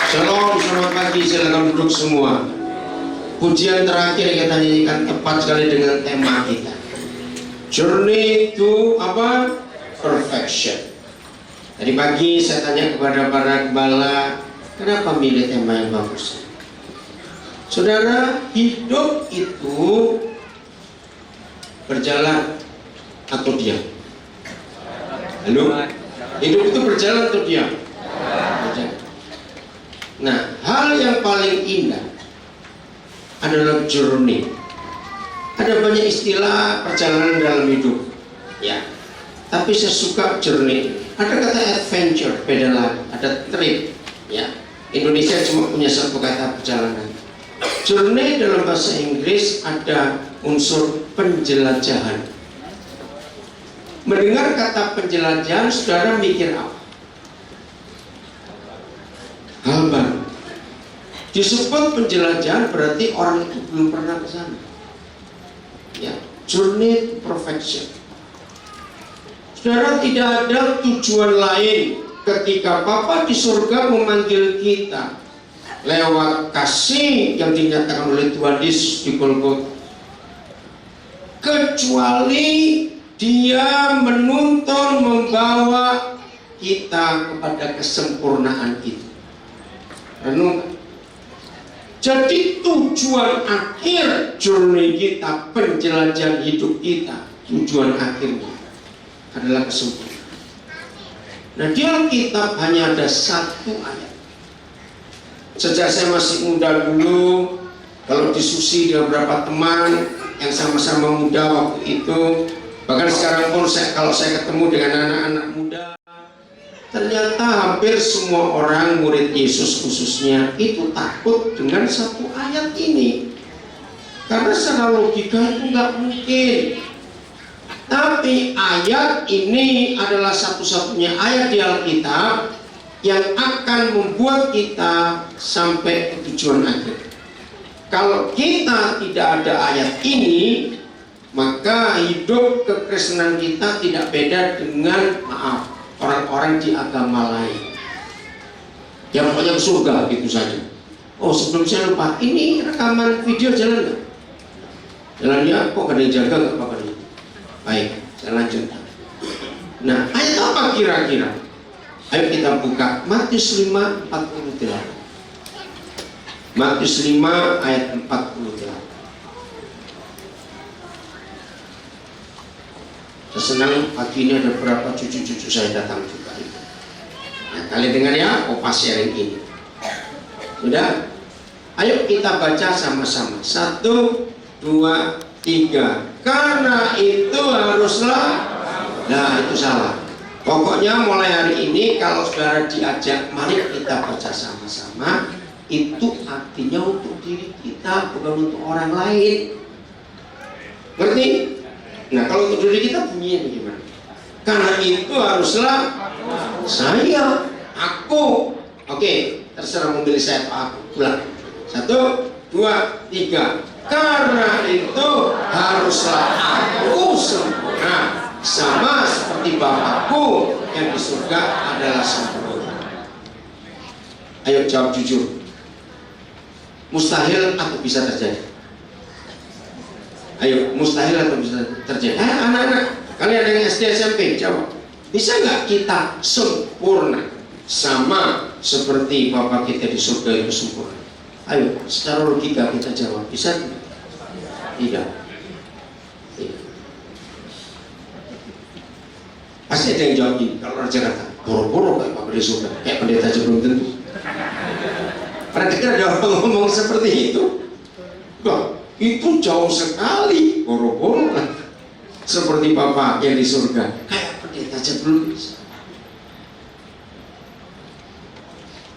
Shalom, selamat pagi, silakan duduk semua. Pujian terakhir yang kita nyanyikan tepat sekali dengan tema kita. Journey to apa? Perfection. Tadi pagi saya tanya kepada para gembala, kenapa milih tema yang bagus? Saudara, hidup itu berjalan atau diam? Halo? Hidup itu berjalan atau diam? Berjalan. Nah, hal yang paling indah adalah journey. Ada banyak istilah perjalanan dalam hidup, ya. Tapi saya suka journey. Ada kata adventure, beda lagi. Ada trip, ya. Indonesia cuma punya satu kata perjalanan. Journey dalam bahasa Inggris ada unsur penjelajahan. Mendengar kata penjelajahan, saudara mikir apa? Hal baru. Disebut penjelajahan berarti orang itu belum pernah ke sana. Ya, journey to perfection. Saudara, tidak ada tujuan lain ketika Bapa di surga memanggil kita lewat kasih yang dinyatakan oleh Tuhan Yesus di Golgota, kecuali Dia menuntun membawa kita kepada kesempurnaan itu. Renung. Jadi tujuan akhir journey kita, penjelajahan hidup kita, tujuan akhirnya adalah kesempurnaan. Nah, di Alkitab hanya ada satu ayat. Sejak saya masih muda dulu, kalau diskusi dengan beberapa teman yang sama-sama muda waktu itu, bahkan sekarang pun kalau saya ketemu dengan anak-anak muda, ternyata hampir semua orang murid Yesus khususnya itu takut dengan satu ayat ini, karena secara logika itu nggak mungkin. Tapi ayat ini adalah satu-satunya ayat di Alkitab yang akan membuat kita sampai ke tujuan akhir. Kalau kita tidak ada ayat ini, maka hidup kekristenan kita tidak beda dengan orang-orang di agama lain. Ya pokoknya ke surga gitu saja. Oh, sebelum saya lupa, ini rekaman video jalan nggak? Jalannya kok ada yang jaga nggak apa-apa nih? Baik, saya lanjutkan. Nah, ayat apa kira-kira? Ayo kita buka Matius 5:48. Matius 5 ayat 48. Saya senang pagi ini ada beberapa cucu-cucu saya datang juga. Nah, kalian dengar ya, Opa sharing ini. Sudah? Ayo kita baca sama-sama. 1, 2, 3. Karena itu haruslah. Nah, itu salah. Pokoknya mulai hari ini kalau saudara diajak, mari kita baca sama-sama. Itu artinya untuk diri kita, bukan untuk orang lain. Ngerti? Nah, kalau untuk diri kita bunyinya gimana? Karena itu haruslah saya, aku. Oke, terserah memilih saya atau aku. Ulang. 1, 2, 3. Karena itu haruslah aku sempurna, sama seperti Bapakku yang di surga adalah sempurna. Ayo jawab jujur. Mustahil atau bisa terjadi? Ayo, mustahil atau bisa terjadi? Anak-anak, kalian yang SD SMP, jawab. Bisa nggak kita sempurna sama seperti Bapa kita di surga itu sempurna? Ayo, secara logika kita jawab. Bisa tidak? Tidak. Tidak. Pasti ada yang jawab ini. Kalau orang Jakarta, boro-boro kayak Bapak di surga, kayak pendeta aja belum tentu. Pernah dengar ada orang ngomong seperti itu? Wah, itu jauh sekali, boro-boro lah. Seperti Bapak yang di surga, kayak pendeta aja belum bisa.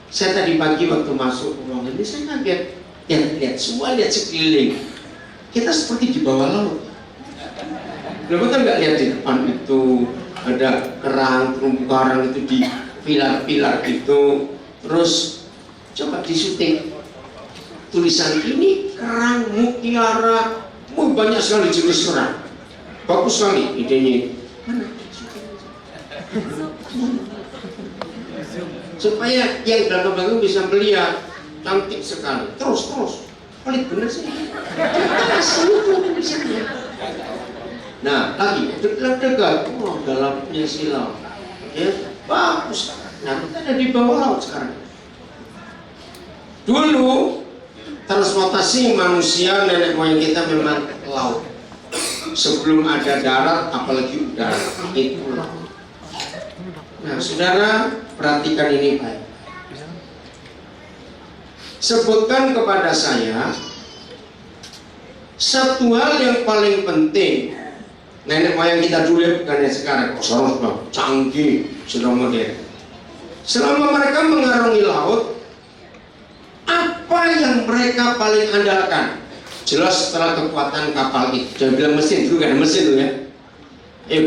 Saya tadi pagi waktu masuk ruangan ini, saya kaget. Lihat semua, lihat sekeliling. Kita seperti di bawah laut. Kenapa kan nggak lihat di depan itu ada kerang, terumbu karang itu di pilar-pilar itu. Terus coba disuting tulisan ini kerang mutiara, banyak sekali jenis kerang. Bagus sekali idenya. Mana? supaya yang belakang bisa melihat cantik sekali. Terus pelit bener sih. Nah lagi dekat, oh dalamnya silau, ya bagus. Nah kita ada di bawah laut sekarang. Dulu transportasi manusia nenek moyang kita memang laut. Sebelum ada darat, apalagi udara, itu laut. Nah, saudara, perhatikan ini baik. Sebutkan kepada saya satu hal yang paling penting. Nenek moyang kita dulu ya, bukan yang sekarang. Sudah canggih, sudah modern. Selama mereka mengarungi laut, apa yang mereka paling andalkan? Jelas setelah kekuatan kapal itu. Jangan bilang mesin, dulu kan ada mesin dulu ya.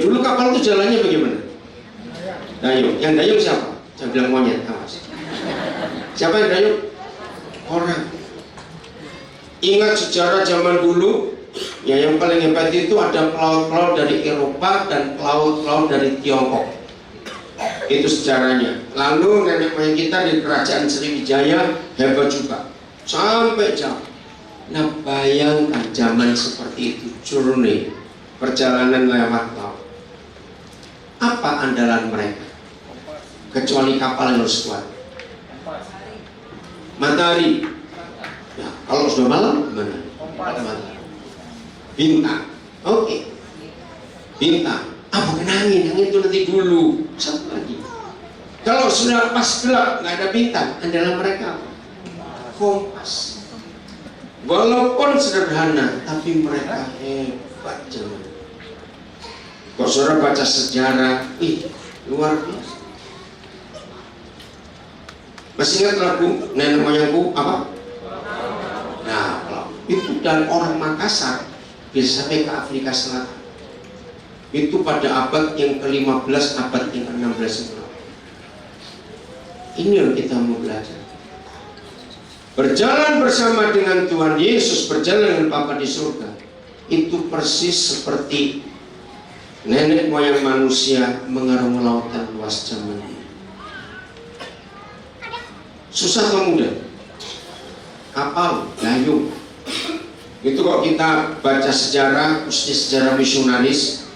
Dulu kapal itu jalannya bagaimana? Dayung. Yang dayung siapa? Jangan bilang monyet, awas. Siapa yang dayung? Orang. Ingat sejarah zaman dulu, ya yang paling hebat itu ada pelaut-pelaut dari Eropa dan pelaut-pelaut dari Tiongkok. Itu sejarahnya. Lalu nenek moyang kita di kerajaan Sriwijaya hebat juga, sampai jauh. Nah bayangkan zaman seperti itu, journey, perjalanan lewat laut. Apa andalan mereka? Kecuali kapal yang harus kuat. Matahari. Ya, kalau sudah malam gimana? Matahari. Bintang. Oke. Bintang. Bukan angin itu nanti dulu. Satu lagi. Kalau sudah pas gelap nggak ada bintang, andalan mereka apa? Kompas. Walaupun sederhana, tapi mereka hebat zaman. Kok saudara baca sejarah, luar biasa. Masih ingat lagu nenek moyangku apa? Nah, itu dan orang Makassar bisa sampai ke Afrika Selatan. Itu pada abad yang ke-15, abad yang ke-16. Ini yang kita mau belajar. Berjalan bersama dengan Tuhan Yesus, berjalan dengan Bapa di surga, itu persis seperti nenek moyang manusia mengarungi lautan luas zaman ini. Susah atau mudah? Kapal, dayung. Itu kalau kita baca sejarah, khususnya sejarah misionaris,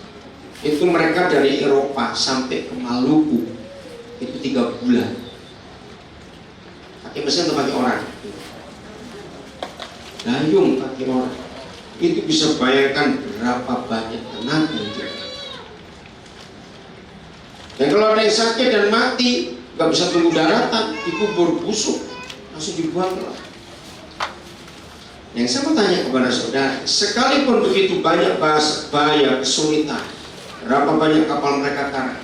itu mereka dari Eropa sampai ke Maluku itu 3 bulan. Pakai mesin atau pakai orang? Dayung pakai orang. Itu bisa bayangkan berapa banyak tenaga itu. Dan kalau ada yang sakit dan mati, nggak bisa tunggu daratan, dikubur busuk, langsung dibuang ke laut. Yang saya mau tanya kepada saudara, sekalipun begitu banyak bahaya, kesulitan, berapa banyak kapal mereka karam,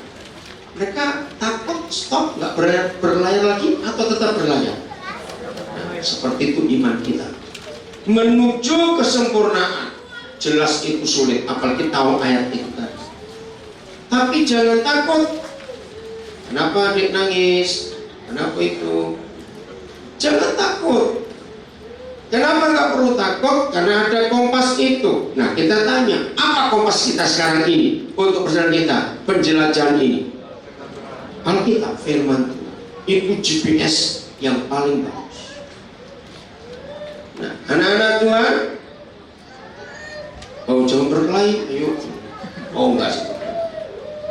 mereka takut stop, nggak berlayar lagi, atau tetap berlayar? Nah, seperti itu iman kita. Menuju kesempurnaan, jelas itu sulit, apalagi tahu ayat itu tadi. Tapi jangan takut. Kenapa adik nangis? Kenapa itu? Jangan takut. Kenapa nggak perlu takut? Karena ada kompas itu. Nah kita tanya, apa kompas kita sekarang ini untuk perjalanan kita, penjelajahan ini? Alkitab, firman Tuhan. Itu GPS yang paling bagus. Nah, anak-anak Tuhan, jangan berkelahi, ayo. Enggak sih.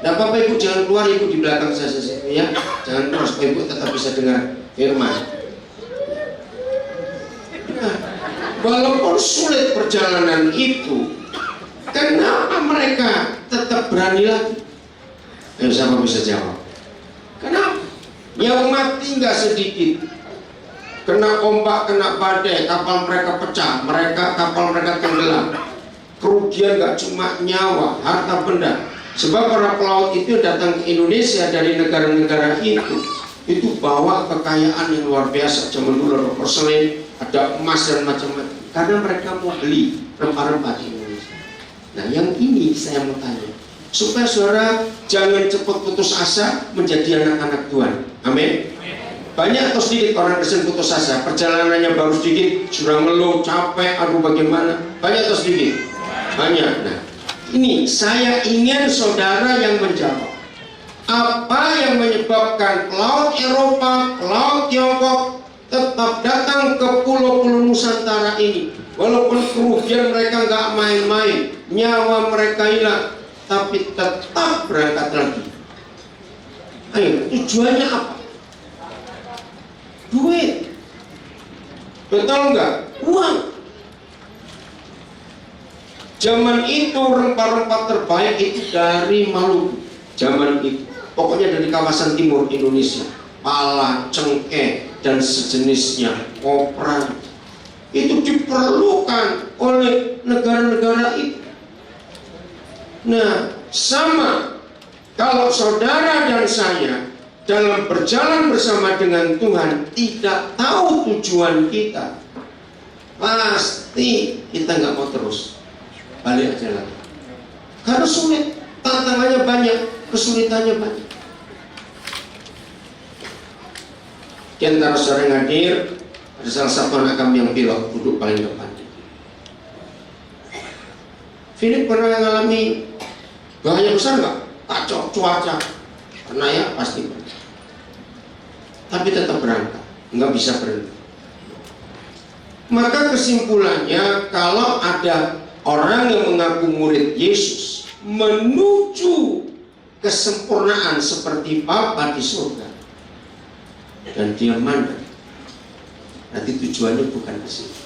Nah, Bapak Ibu jangan keluar, Ibu di belakang saya ya. Jangan keluar supaya Ibu tetap bisa dengar firman. Nah, walaupun sulit perjalanan itu, kenapa mereka tetap berani lagi? Ayo siapa bisa jawab? Kenapa? Yang mati nggak sedikit. Kena ombak, kena badai, kapal mereka pecah, kapal mereka tenggelam. Kerugian gak cuma nyawa, harta benda. Sebab para pelaut itu datang ke Indonesia dari negara-negara itu bawa kekayaan yang luar biasa. Zaman dulu ada porselin, ada emas dan macam-macam. Karena mereka mau beli rempah-rempah di Indonesia. Nah yang ini saya mau tanya, supaya saudara jangan cepat putus asa menjadi anak-anak Tuhan. Amin. Banyak atau sedikit orang Kristen putus asa, perjalanannya baru sedikit, sudah ngeluh, capek, aduh bagaimana? Banyak atau sedikit? Banyak. Nah, ini saya ingin saudara yang menjawab. Apa yang menyebabkan pelaut Eropa, pelaut Tiongkok tetap datang ke pulau-pulau Nusantara ini? Walaupun kerugian mereka nggak main-main, nyawa mereka hilang, tapi tetap berangkat lagi. Ayo, tujuannya apa? Duit. Betul nggak? Uang. Zaman itu rempah-rempah terbaik itu dari Maluku. Zaman itu, pokoknya dari kawasan timur Indonesia, pala, cengkeh, dan sejenisnya, kopra, itu diperlukan oleh negara-negara itu. Nah, sama kalau saudara dan saya dalam berjalan bersama dengan Tuhan tidak tahu tujuan kita, pasti kita nggak mau terus, balik aja lagi. Karena sulit, tantangannya banyak, kesulitannya banyak. Di antara saudara yang hadir, ada salah satu anak kami yang pilot, duduk paling depan. Philip pernah mengalami bahaya besar nggak? Kacau cuaca, pernah ya, pasti pernah. Tapi tetap berangkat, nggak bisa berhenti. Maka kesimpulannya, kalau ada orang yang mengaku murid Yesus menuju kesempurnaan seperti Bapa di surga, dan dia mandek, nanti tujuannya bukan ke situ.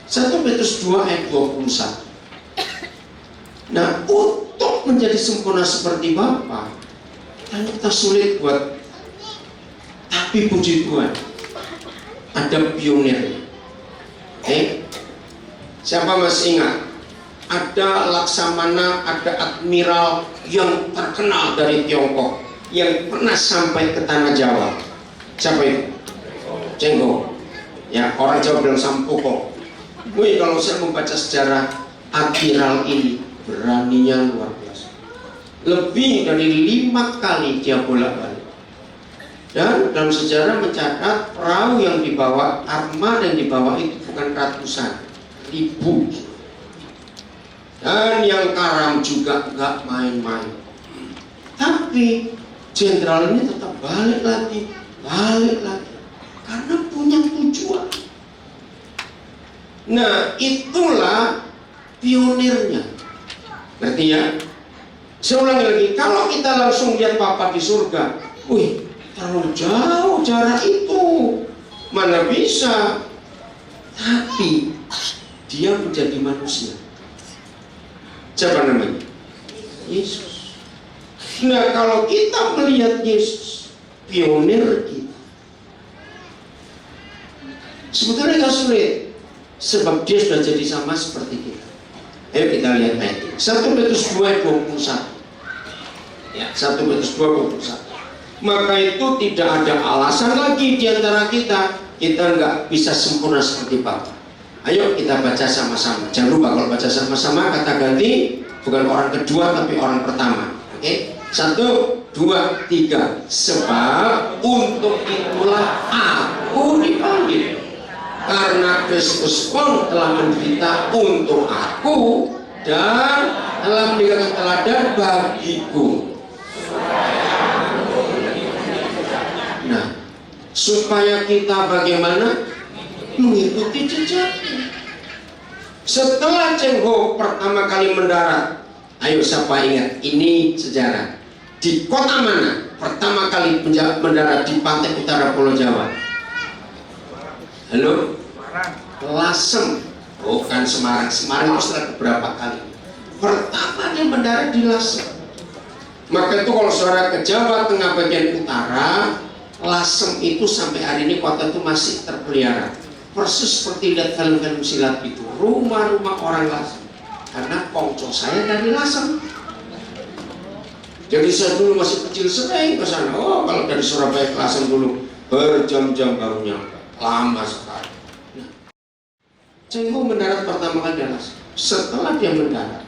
1 Petrus 2 ayat 21. Nah, untuk menjadi sempurna seperti Bapa, ternyata sulit buat. Tapi puji Tuhan, ada pionirnya. Siapa masih ingat? Ada Laksamana, ada admiral yang terkenal dari Tiongkok yang pernah sampai ke tanah Jawa. Siapa itu? Cengho. Ya, orang Jawa bilang Sampokong. Wih, kalau saya membaca sejarah admiral ini, beraninya luar biasa. Lebih dari 5 kali dia bolak-balik. Dan dalam sejarah mencatat perahu yang dibawa, armada yang dibawa itu bukan ratusan, ribu. Dan yang karam juga nggak main-main. Tapi jenderal ini tetap balik lagi, karena punya tujuan. Nah, itulah pionirnya. Ngerti ya? Saya ulangi lagi, kalau kita langsung lihat Bapa di surga, wih, terlalu jauh jarak itu, mana bisa. Tapi dia menjadi manusia. Siapa namanya? Yesus. Nah, kalau kita melihat Yesus, pionir kita, sebetulnya gak sulit, sebab dia sudah jadi sama seperti kita. Ayo kita lihat ayat ini. 1 Petrus 2 ayat 21. Ya, 1 Petrus 2 ayat 21. Maka itu tidak ada alasan lagi di antara kita nggak bisa sempurna seperti Bapa. Ayo kita baca sama-sama. Jangan lupa kalau baca sama-sama kata ganti bukan orang kedua tapi orang pertama. Oke? 1, 2, 3. Sebab untuk itulah aku dipanggil, karena Kristus pun telah menderita untuk aku dan telah meninggalkan teladan bagiku. Nah, supaya kita bagaimana? Mengikuti jejaknya. Setelah Cheng Ho pertama kali mendarat, ayo siapa ingat? Ini sejarah. Di kota mana pertama kali mendarat di pantai utara Pulau Jawa? Halo? Lasem. Bukan Semarang. Semarang itu setelah beberapa kali. Pertama dia mendarat di Lasem. Maka itu kalau saudara ke Jawa Tengah bagian utara, Lasem itu sampai hari ini kota itu masih terpelihara. Persis seperti lihat film-film silat itu, rumah-rumah orang Lasem. Karena pongco saya dari Lasem. Jadi saya dulu masih kecil sering ke sana. Oh, kalau dari Surabaya ke Lasem dulu berjam-jam baru nyampe, lama sekali. Nah, Cheng Ho mendarat pertama kali di Lasem. Setelah dia mendarat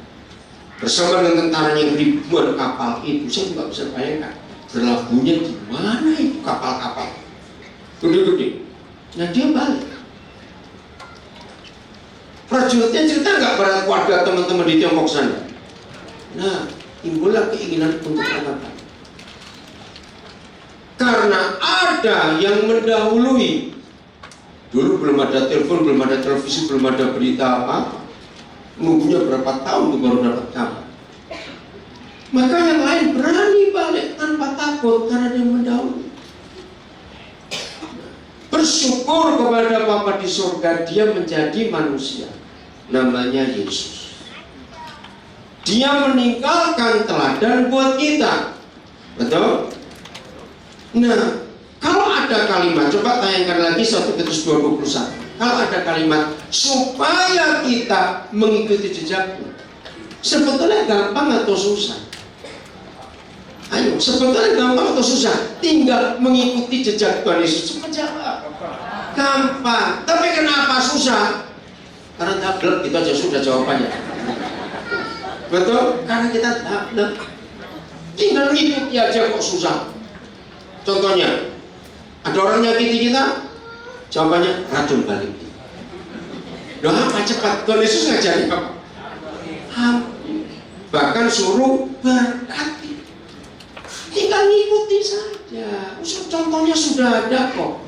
bersama dengan tentaranya ribuan kapal itu, saya nggak bisa bayangkan berlabuhnya di mana itu kapal-kapal gede-gede. Nah, dia balik. Prajuritnya cerita nggak pada keluarga teman-teman di Tiongkok sana? Nah, timbullah keinginan untuk bertobat. Karena ada yang mendahului. Dulu belum ada telepon, belum ada televisi, belum ada berita apa. Nunggunya berapa tahun tuh baru dapat kabar. Maka yang lain berani balik tanpa takut karena dia mendahului. Bersyukur kepada Bapa di surga, dia menjadi manusia. Namanya Yesus. Dia meninggalkan teladan buat kita. Betul? Nah, kalau ada kalimat, coba tayangkan lagi 1 Petrus 2:21. Kalau ada kalimat supaya kita mengikuti jejaknya, sebetulnya gampang atau susah? Ayo, sebetulnya gampang atau susah? Tinggal mengikuti jejak Tuhan Yesus. Cuma jawab. Gampang. Tapi kenapa susah? Karena tablek, itu aja sudah jawabannya. Betul? Karena kita tablek. Tinggal mengikuti aja kok susah. Contohnya, ada orang nyakiti kita, jawabannya racun balik. Loh apa cepat? Tuhan Yesus ngajarin apa? Bahkan suruh berkati. Tinggal ngikuti saja. Contohnya sudah ada kok.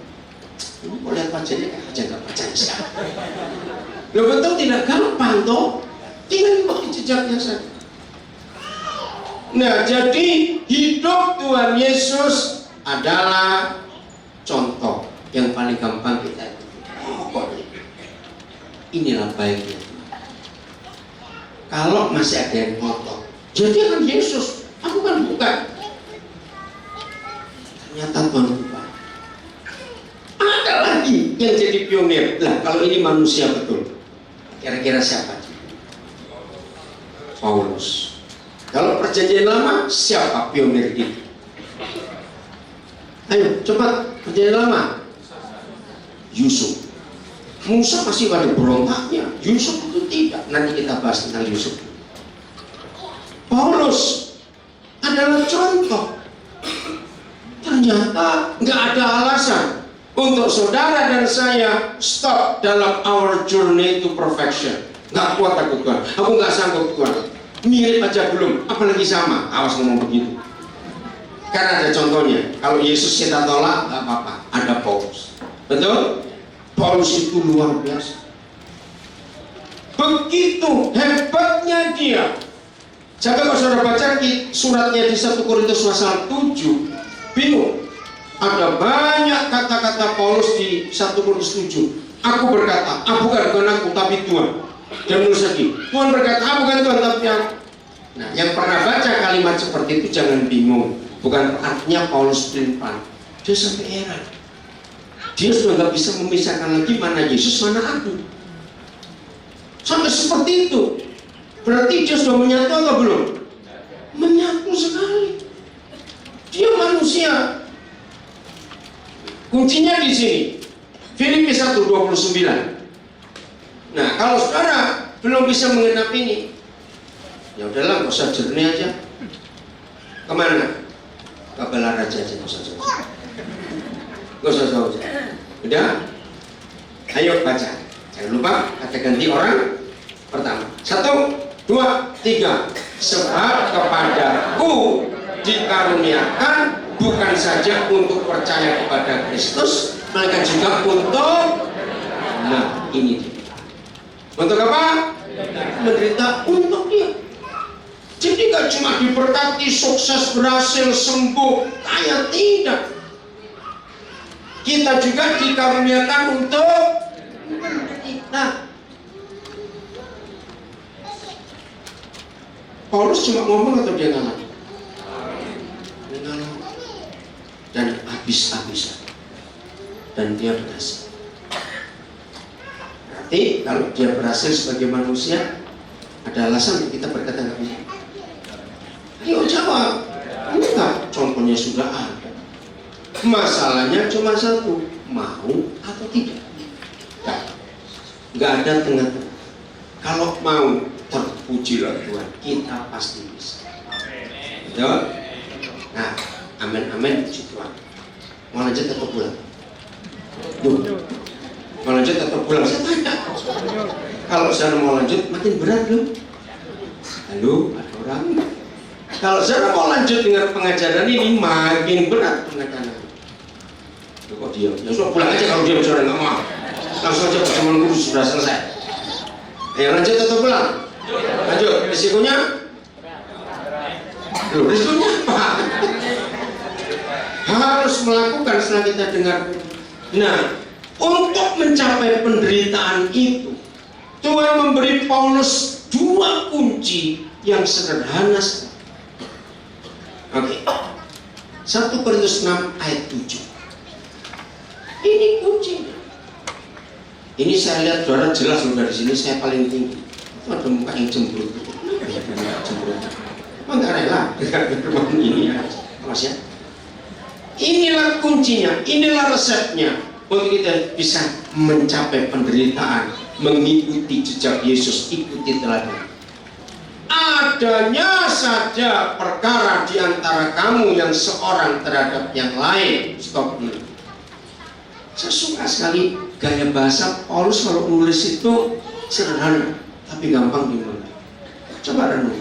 Ini mau lihat wajahnya aja nggak percaya sekarang. Loh betul tidak gampang toh? Tinggal ngikuti jejaknya saja. Nah, jadi hidup Tuhan Yesus adalah contoh yang paling gampang kita ikuti. Pokoknya inilah baiknya. Kalau masih ada yang ngotot, jadi kan Yesus, aku kan bukan. Ternyata Tuhan bukan. Ada lagi yang jadi pionir. Lah kalau ini manusia betul, kira-kira siapa? Paulus. Kalau perjanjian lama, siapa pionir itu? Ayo, coba perjanjian lama. Yusuf. Musa masih pada berontaknya. Yusuf itu tidak. Nanti kita bahas tentang Yusuf. Paulus adalah contoh. Ternyata nggak ada alasan untuk saudara dan saya stop dalam our journey to perfection. Nggak kuat aku Tuhan. Aku nggak sanggup Tuhan. Mirip aja belum. Apalagi sama. Awas ngomong begitu. Karena ada contohnya. Kalau Yesus kita tolak, nggak apa-apa. Ada Paulus. Betul? Paulus itu luar biasa. Begitu hebatnya dia. Sampai kalau saudara baca suratnya di 1 Korintus pasal 7, bingung. Ada banyak kata-kata Paulus di 1 Korintus 7. Aku berkata, bukan aku tapi Tuhan. Dan menulis lagi, Tuhan berkata, bukan Tuhan tapi aku. Nah, yang pernah baca kalimat seperti itu jangan bingung. Bukan artinya Paulus pelin-pelan. Dia sampai heran. Dia sudah nggak bisa memisahkan lagi mana Yesus, mana aku. Sampai seperti itu. Berarti dia sudah menyatu atau belum? Menyatu sekali. Dia manusia. Kuncinya di sini. Filipi 1:29. Nah, kalau saudara belum bisa mengenap ini, ya udahlah, nggak usah jernih aja. Kemana? Ke Balaraja aja, nggak usah jauh. Nggak usah jauh. Udah? Ayo baca. Jangan lupa kata ganti orang pertama. 1, 2, 3. Sebab kepadaku dikaruniakan bukan saja untuk percaya kepada Kristus, melainkan juga untuk, nah ini dia. Untuk apa? Menderita untuk dia. Jadi gak cuma diberkati, sukses, berhasil, sembuh, kaya, tidak. Kita juga dikaruniakan untuk menderita. Paulus cuma ngomong atau dia ngalah? Ngalah. Dan habis-habisan. Dan dia berhasil. Berarti kalau dia berhasil sebagai manusia, ada alasan kita berkata nggak bisa. Ayo jawab. Enggak, contohnya sudah ada. Masalahnya cuma satu, mau atau tidak. Nggak ada tengah-tengah. Kalau mau, terpujilah Tuhan, kita pasti bisa. Betul? Nah, amin, puji Tuhan. Mau lanjut atau pulang? Mau lanjut atau pulang? Saya tanya. Kalau saya mau lanjut, makin berat loh. Halo, ada orang? Kalau saudara mau lanjut dengan pengajaran ini, makin berat penekanan. Kok diam? Ya sudah pulang aja kalau diam, saudara nggak mau. Langsung aja pertemuan kudus sudah selesai. Ayo lanjut atau pulang? Lanjut. Risikonya? Loh, risikonya apa? Harus melakukan setelah kita dengar. Nah, untuk mencapai penderitaan itu, Tuhan memberi Paulus 2 kunci yang sederhana. Oke. 1 Korintus 6 ayat 7. Ini kuncinya. Ini saya lihat saudara jelas loh dari sini, saya paling tinggi. Itu ada muka yang cemberut. Enggak rela dengan ini ya, Mas ya. Inilah kuncinya, inilah resepnya untuk kita bisa mencapai penderitaan, mengikuti jejak Yesus, ikuti teladan. Adanya saja perkara di antara kamu yang seorang terhadap yang lain. Stop dulu. Saya suka sekali gaya bahasa Paulus kalau nulis itu sederhana, tapi gampang dimengerti. Coba renung.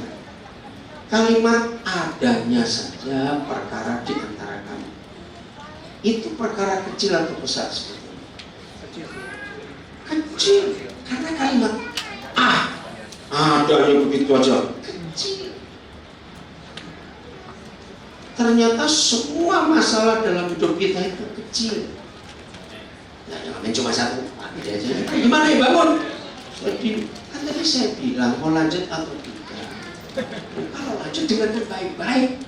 Kalimat adanya saja perkara di antara kamu. Itu perkara kecil atau besar sebetulnya? Kecil. Karena kalimat adanya begitu aja. Kecil. Ternyata semua masalah dalam hidup kita itu kecil. Nah, jangan cuma satu. Aja. Gimana ya bangun? Kan tadi saya bilang mau lanjut atau tidak. Kalau lanjut dengan baik-baik.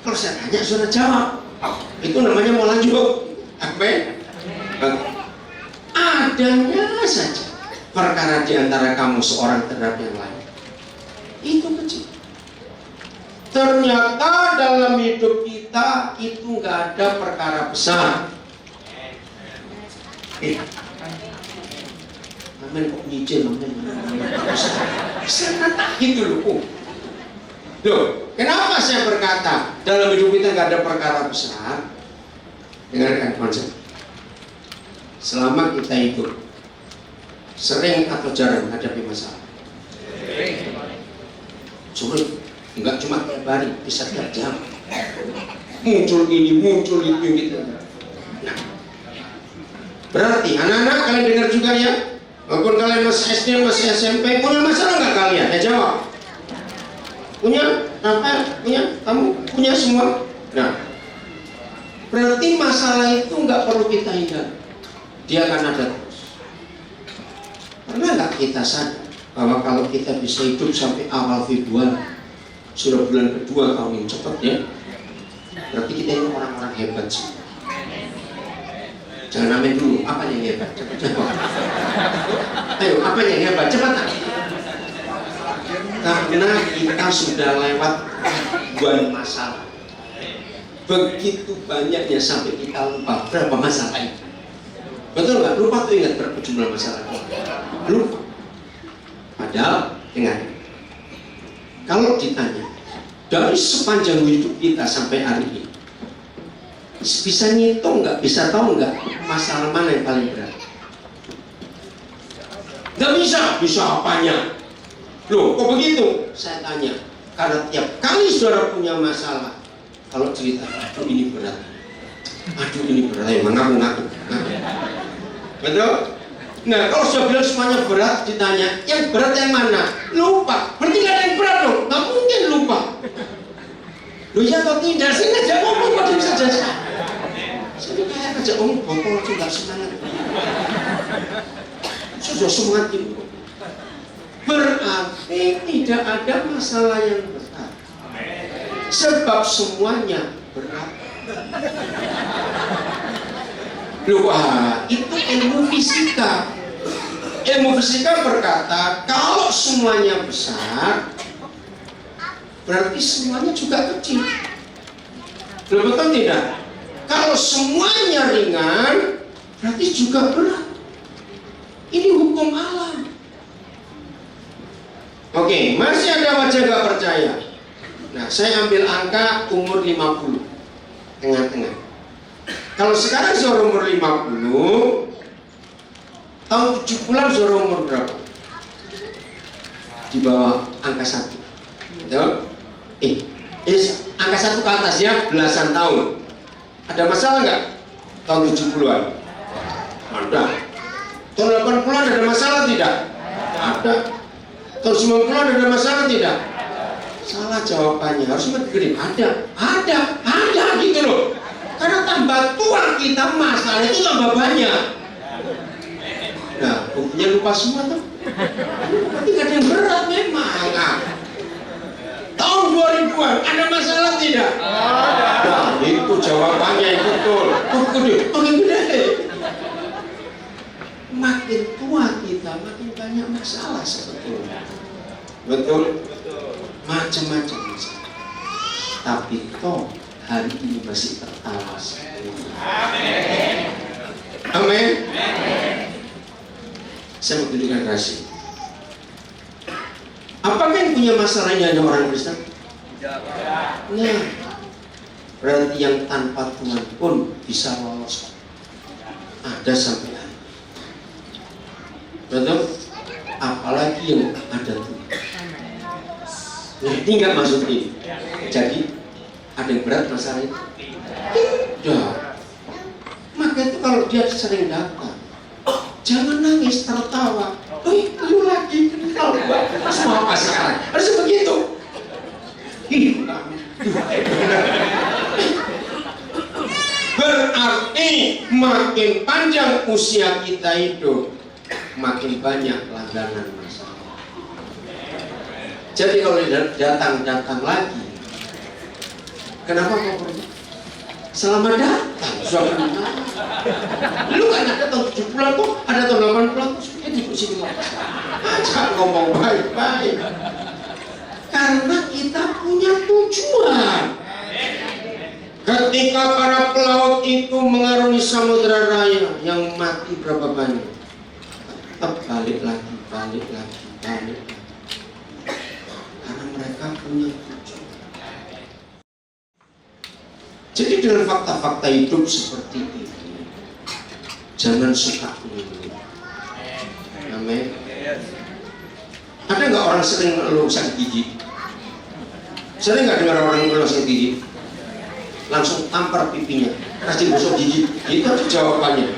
Kalau saya tanya sudah jawab. Itu namanya mau lanjut. Apa? Adanya saja perkara di antara kamu seorang terhadap yang lain. Itu kecil. Ternyata dalam hidup kita itu nggak ada perkara besar. Amin kok nyicil, amin. Sangat gitu loh. Loh, kenapa saya berkata dalam hidup kita nggak ada perkara besar? Dengarkan konsep. Selama kita hidup, sering atau jarang menghadapi masalah? Sering. Enggak cuma tiap hari, bisa tiap jam. Muncul ini, muncul itu gitu. Nah, berarti anak-anak kalian dengar juga ya, walaupun kalian masih SD, masih SMP, punya masalah nggak kalian? Ya jawab. Punya? Apa? Punya? Kamu punya semua? Nah, berarti masalah itu nggak perlu kita hindari. Dia akan ada terus. Pernah nggak kita sadar bahwa kalau kita bisa hidup sampai awal Februari, sudah bulan kedua tahun ini cepat ya, berarti kita ini orang-orang hebat sih. Jangan amin dulu, apa yang hebat? Cepat jawab. Ayo, apa yang hebat? Cepat. Karena kita sudah lewat ribuan masalah. Begitu banyaknya sampai kita lupa berapa masalah itu. Betul nggak? Lupa tuh ingat berapa jumlah masalah. Lupa. Padahal ingat, kalau ditanya dari sepanjang hidup kita sampai hari ini, bisa ngitung nggak? Bisa tahu nggak masalah mana yang paling berat? Nggak bisa. Bisa apanya? Loh, kok begitu? Saya tanya. Karena tiap kali saudara punya masalah, kalau cerita, aduh ini berat. Aduh ini berat. Ayo mengaku-ngaku. Betul? Nah, kalau sudah bilang semuanya berat, ditanya, yang berat yang mana? Lupa. Berarti nggak ada yang berat dong. Nggak mungkin lupa. Loh ya atau tidak? Saya ngajak ngomong kok bisa jasa. Saya kayak ngajak ngomong botol aja nggak semangat. Sudah semangat itu. Berarti tidak ada masalah yang besar. Sebab semuanya berat. Loh, itu ilmu fisika. Ilmu fisika berkata kalau semuanya besar, berarti semuanya juga kecil. Loh, betul tidak? Kalau semuanya ringan, berarti juga berat. Ini hukum alam. Oke, masih ada wajah gak percaya. Nah, saya ambil angka umur 50, tengah-tengah. Kalau sekarang saudara umur 50, tahun 70-an saudara umur berapa? Di bawah angka 1. Betul? Angka 1 ke atas ya, belasan tahun. Ada masalah nggak? Tahun 70-an? Ada. Tahun 80-an ada masalah tidak? Ada. Tahun 90-an ada masalah tidak? Salah jawabannya, harus gede. Ada gitu loh. Karena tambah tua kita, masalah itu tambah banyak. Nah, buktinya lupa semua tuh. Nanti gak ada yang berat memang. Nah, tahun 2000-an ada masalah tidak? Nah, itu jawabannya yang betul. Makin gede. Makin tua kita, makin banyak masalah sebetulnya. Betul? Macam-macam masalah. Tapi toh hari ini masih tertawa. Amin. Amin. Saya mau tunjukkan rahasia. Apakah yang punya masalah ini hanya orang Kristen? Nah, berarti yang tanpa Tuhan pun bisa lolos. Ada sampai hari. Betul? Apalagi yang ada Tuhan. Nah, ini nggak masuk ini. Jadi ada yang berat masalah itu? Tidak. Maka itu kalau dia sering datang, jangan nangis, tertawa. Lu lagi kenal gua. Semua apa sekarang? Harus begitu. Berarti makin panjang usia kita hidup, makin banyak langganan masalah. Jadi kalau datang lagi, kenapa kau pergi? Selamat datang, suami. Lu kan ada tahun 70-an tuh, ada tahun 80-an tuh, di sini ajak ngomong baik-baik. Karena kita punya tujuan. Ketika para pelaut itu mengarungi samudera raya, yang mati berapa banyak? Tetap balik lagi. Karena mereka punya tujuan. Jadi dengan fakta-fakta hidup seperti ini, jangan suka mengeluh. Amin. Ada nggak orang sering mengeluh sakit gigi? Sering nggak dengar orang mengeluh sakit gigi? Langsung tampar pipinya, rajin gosok gigi. Itu aja jawabannya.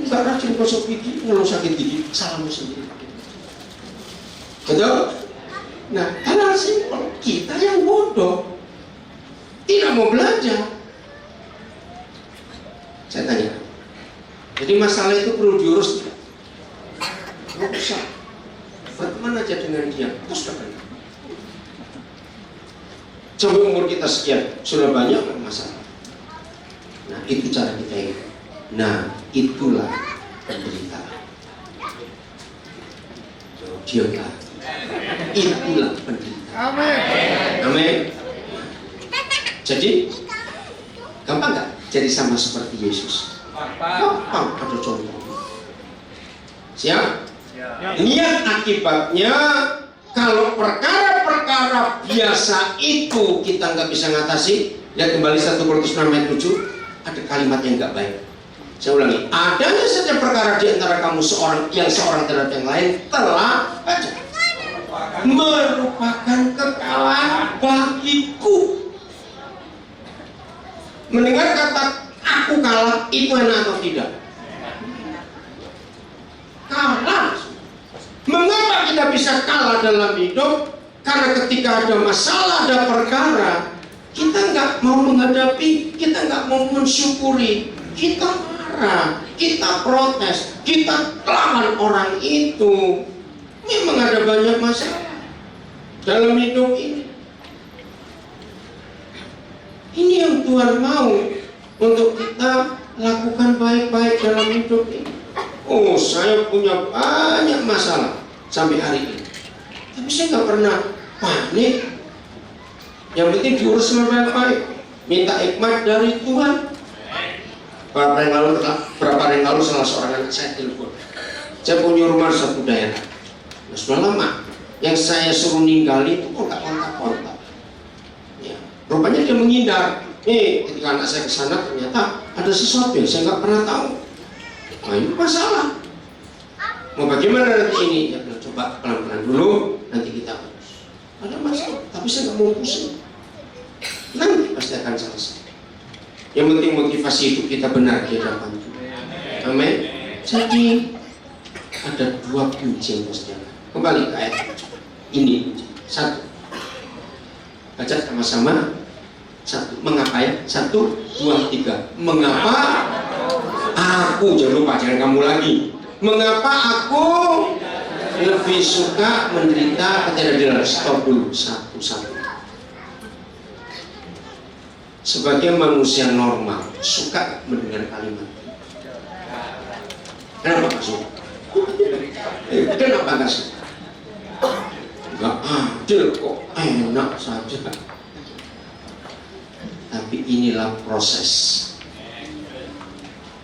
Nggak rajin gosok gigi, ngeluh sakit gigi, salahmu sendiri. Betul? Nah, hal simpel, kita yang bodoh, tidak mau belajar. Saya tanya, jadi masalah itu perlu diurus tidak? Nggak usah. Berteman aja dengan dia, terus dapat. Sampai umur kita sekian, sudah banyak masalah. Nah, itu cara kita hidup. Nah, itulah penderitaan. Diamlah. Itulah penderitaan. Amin. Amin. Jadi, gampang nggak jadi sama seperti Yesus? Gampang, ada contoh. Siap? Lihat akibatnya. Kalau perkara-perkara biasa itu kita nggak bisa ngatasi, lihat kembali 1 Korintus 6 ayat 7, ada kalimat yang nggak baik. Saya ulangi, adanya saja perkara di antara kamu seorang terhadap yang lain telah merupakan kekalahan bagiku. Mendengar kata aku kalah itu enak atau tidak? Kalah. Mengapa kita bisa kalah dalam hidup? Karena ketika ada masalah, ada perkara, kita nggak mau menghadapi, kita nggak mau mensyukuri, kita marah, kita protes, kita lawan orang itu. Memang ada banyak masalah dalam hidup ini. Ini yang Tuhan mau untuk kita lakukan baik-baik dalam hidup ini. Oh, saya punya banyak masalah sampai hari ini, tapi saya nggak pernah panik. Yang penting diurus dengan baik, minta hikmat dari Tuhan. Berapa hari yang lalu salah seorang anak saya telepon. Saya punya rumah satu daerah, nah, sudah lama. Yang saya suruh ninggalin itu kok nggak kontak-kontak. Ya, rupanya dia menghindar. Ketika anak saya ke sana ternyata ada sesuatu yang saya nggak pernah tahu. Nah, ini masalah. Mau bagaimana nanti ini? Ya, coba pelan-pelan dulu, nanti kita urus. Ada masalah, tapi saya nggak mau pusing. akan selesai. Yang penting motivasi hidup kita benar di hadapan Tuhan. Amin. Jadi ada dua kunci yang harus dijaga. Kembali ke ayat ini. Satu, baca sama-sama. Satu, mengapa ya? 1, 2, 3. Mengapa aku, jangan lupa, jangan kamu lagi. Mengapa aku lebih suka menderita ketidakadilan? Stop dulu, satu-satu. Sebagai manusia normal, suka mendengar kalimat. Kenapa gak suka? Kenapa gak suka? Gak adil kok, enak saja. Tapi inilah proses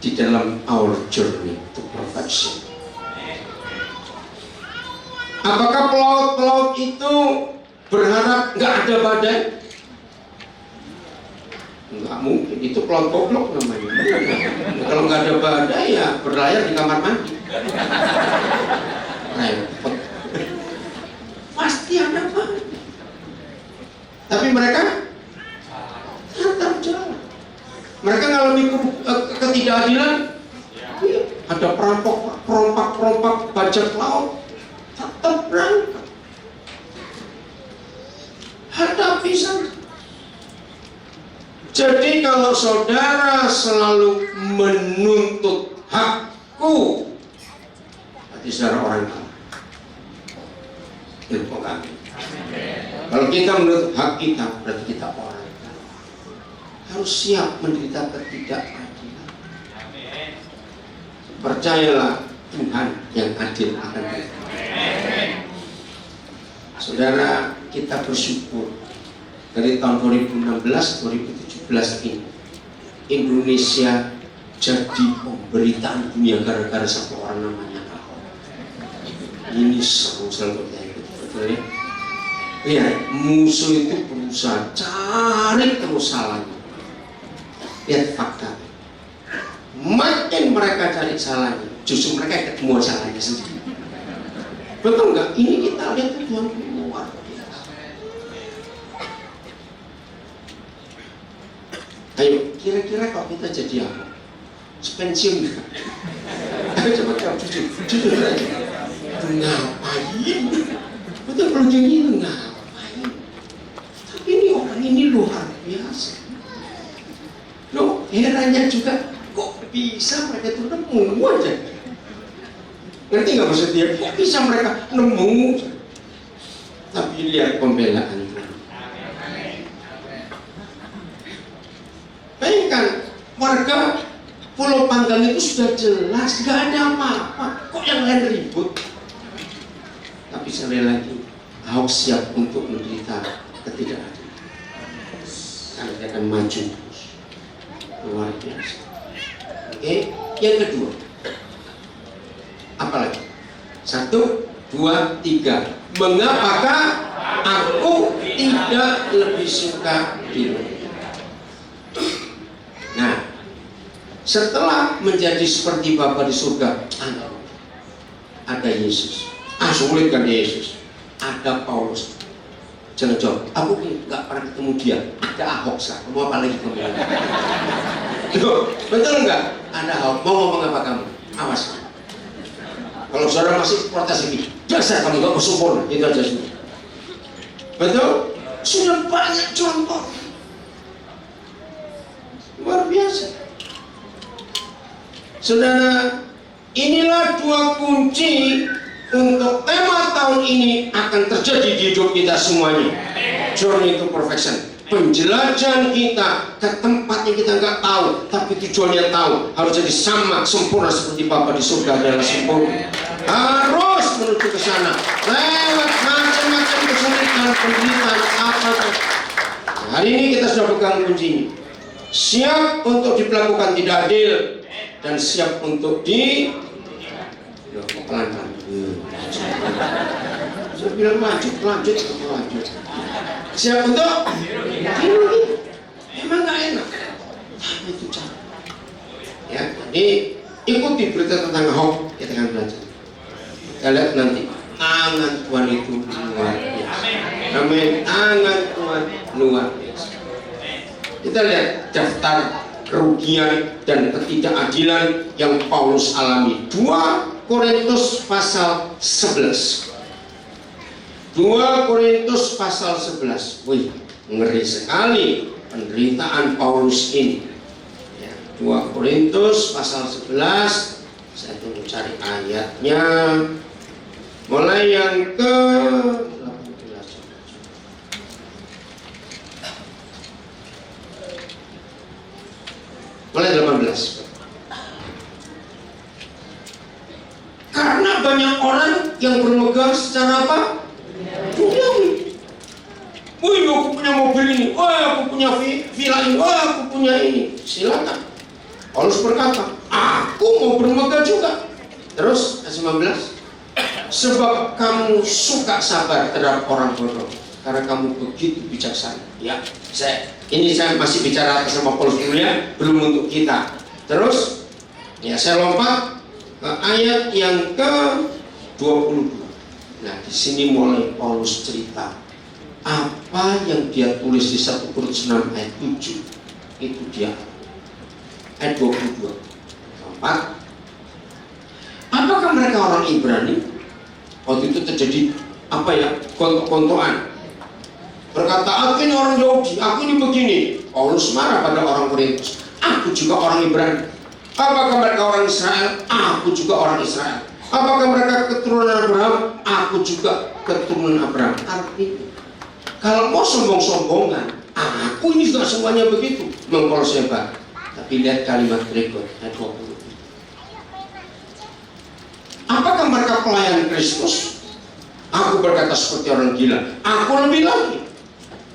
di dalam our journey to perfection. Apakah pelaut-pelaut itu berharap nggak ada badai? Nggak mungkin, itu pelaut goblok namanya. Kalau nggak ada badai ya berlayar di kamar mandi. Repot. Pasti ada badai. Tapi mereka tetap jalan. Mereka ngalami ketidakadilan. Ada perampok, perompak, bajak laut, tetap berangkat. Hadapi sana. Jadi kalau saudara selalu menuntut hakku, berarti saudara orang kalah. Itu kami. Kalau kita menuntut hak kita, berarti kita orang. Harus siap menderita ketidakadilan. Percayalah Tuhan yang adil akan datang. Saudara, kita bersyukur dari tahun 2016-2017 ini Indonesia jadi pemberitaan dunia gara-gara satu orang namanya Ahok. Ini seru selalu betul ya. Lihat, musuh itu berusaha cari terus salahnya. Lihat fakta. Makin mereka cari salahnya, justru mereka ketemu salahnya sendiri. Betul nggak? Ini kita lihat Tuhan luar biasa. Ayo, kira-kira kalau kita jadi apa? Pensiun nggak? Ayo coba jawab jujur aja. Ngapain? Betul kalau jadi ngapain? Tapi ini orang ini luar biasa. Loh, herannya juga kok bisa mereka itu nemu aja. Ngerti nggak maksud dia? Kok bisa mereka nemu? Tapi lihat pembelaan. Bayangkan warga Pulau Panggang itu sudah jelas nggak ada apa-apa. Kok yang lain ribut? Tapi sekali lagi, Ahok siap untuk menderita ketidakadilan. Karena dia akan maju. Luar biasa. Oke, yang kedua, apa lagi? 1, 2, 3. Mengapakah aku tidak lebih suka di dunia? Nah, setelah menjadi seperti Bapa di surga, ada Yesus. Sulit kan Yesus? Ada Paulus. Jangan jawab, aku nggak pernah ketemu dia. Ada Ahok sah, mau apa lagi kamu? Betul nggak? Ada Ahok, mau ngomong apa kamu? Awas. Kalau saudara masih protes lagi, dasar kamu nggak mau sempurna, itu aja sudah. Betul? Sudah banyak contoh. Luar biasa. Saudara, inilah dua kunci untuk tema tahun ini akan terjadi di hidup kita semuanya. Journey to perfection. Penjelajahan kita ke tempat yang kita nggak tahu, tapi tujuannya tahu. Harus jadi sama sempurna seperti Bapa di surga adalah sempurna. Harus menuju ke sana. Lewat macam-macam kesulitan, penderitaan, apa. Hari ini kita sudah pegang kuncinya. Siap untuk diperlakukan tidak adil dan siap untuk pelan-pelan. Saya bilang lanjut. Siap untuk memang nggak enak, tapi itu cara. Ya, jadi ikuti berita tentang Ahok, kita akan belajar. Kita lihat nanti tangan Tuhan itu luar biasa. Amin. Tangan Tuhan luar biasa. Kita lihat daftar kerugian dan ketidakadilan yang Paulus alami. 2 Korintus pasal 11. 2 Korintus pasal 11. Wih, ngeri sekali penderitaan Paulus ini. Ya, 2 Korintus pasal 11. Saya tunggu cari ayatnya. Mulai yang ke 18. Mulai 18. Karena banyak orang yang bermegah secara apa? Duniawi. Wih, aku punya mobil ini. Wah, aku punya villa ini. Wah, aku punya ini. Silakan. Paulus berkata, aku mau bermegah juga. Terus ayat 19. Sebab kamu suka sabar terhadap orang bodoh, karena kamu begitu bijaksana. Ya, saya masih bicara sama Paulus dulu ya, belum untuk kita. Terus, ya saya lompat ke ayat yang ke 22. Nah, di sini mulai Paulus cerita apa yang dia tulis di 1 Korintus 6 ayat 7. Itu dia. Ayat 22. 4. Apakah mereka orang Ibrani? Waktu itu terjadi apa ya, kontok-kontokan. Berkata, aku ini orang Yahudi, aku ini begini. Paulus marah pada orang Korintus. Aku juga orang Ibrani. Apakah mereka orang Israel? Aku juga orang Israel. Apakah mereka keturunan Abraham? Aku juga keturunan Abraham. Artinya, kalau mau sombong-sombongan, aku ini juga semuanya begitu. Paulus hebat. Tapi lihat kalimat berikut, ayat 20. Apakah mereka pelayan Kristus? Aku berkata seperti orang gila. Aku lebih lagi.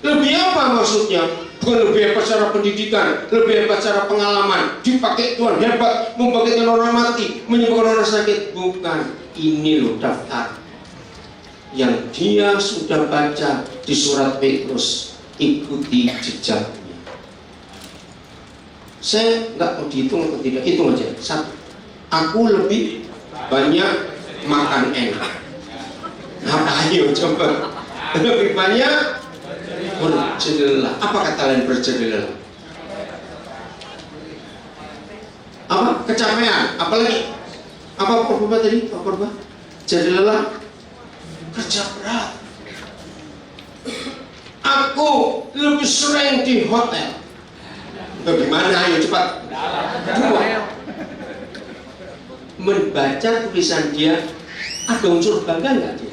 Lebih apa maksudnya? Bukan lebih hebat secara pendidikan, lebih hebat secara pengalaman. Dipakai Tuhan hebat, membangkitkan orang mati, menyembuhkan orang sakit. Bukan. Ini loh daftar yang dia sudah baca di surat Petrus. Ikuti jejaknya. Saya nggak mau dihitung atau tidak, hitung aja. 1. Aku lebih banyak makan enak. Apa ayo coba? Lebih banyak berjadilah. Apa kata lain berjadilah? Apa? Kecapean. Apalagi? Apa Purba tadi? Apa Purba? Jadilah kerja berat. Aku lebih sering di hotel. Bagaimana? Ayo cepat. 2. Membaca tulisan dia, ada unsur bangga nggak dia?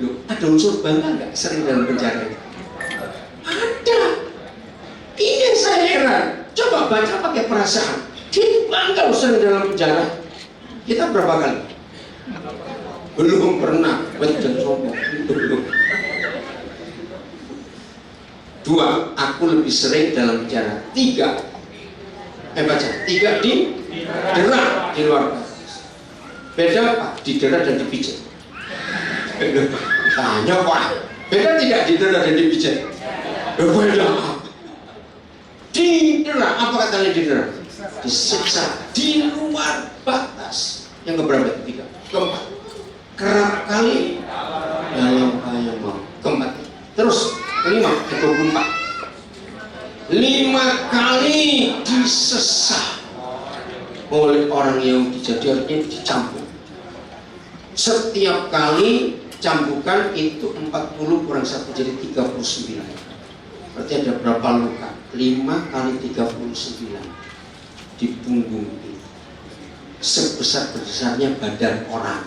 Loh, ada unsur bangga nggak sering dalam penjara? Ada. Ini yang saya heran. Coba baca pakai perasaan. Dia bangga sering dalam penjara. Kita berapa kali? Belum pernah. Betul sombong. Belum. 2. Aku lebih sering dalam penjara. 3. Baca. 3 di dera di luar batas. Beda apa? Didera dan dipijat. Tanya Pak. Beda tidak didera dan dipijat? Beda apa? Didera, apa katanya didera? Disiksa di luar batas. Yang keberapa? 3. Keempat. Kerap kali dalam bahaya mau. Keempat. Terus kelima, 24. 5 kali disesat oleh orang Yahudi, jadi artinya dicampur. Setiap kali cambukan itu 40 kurang 1 jadi 39. Berarti ada berapa luka? 5 kali 39 di punggung itu. Sebesar-besarnya badan orang.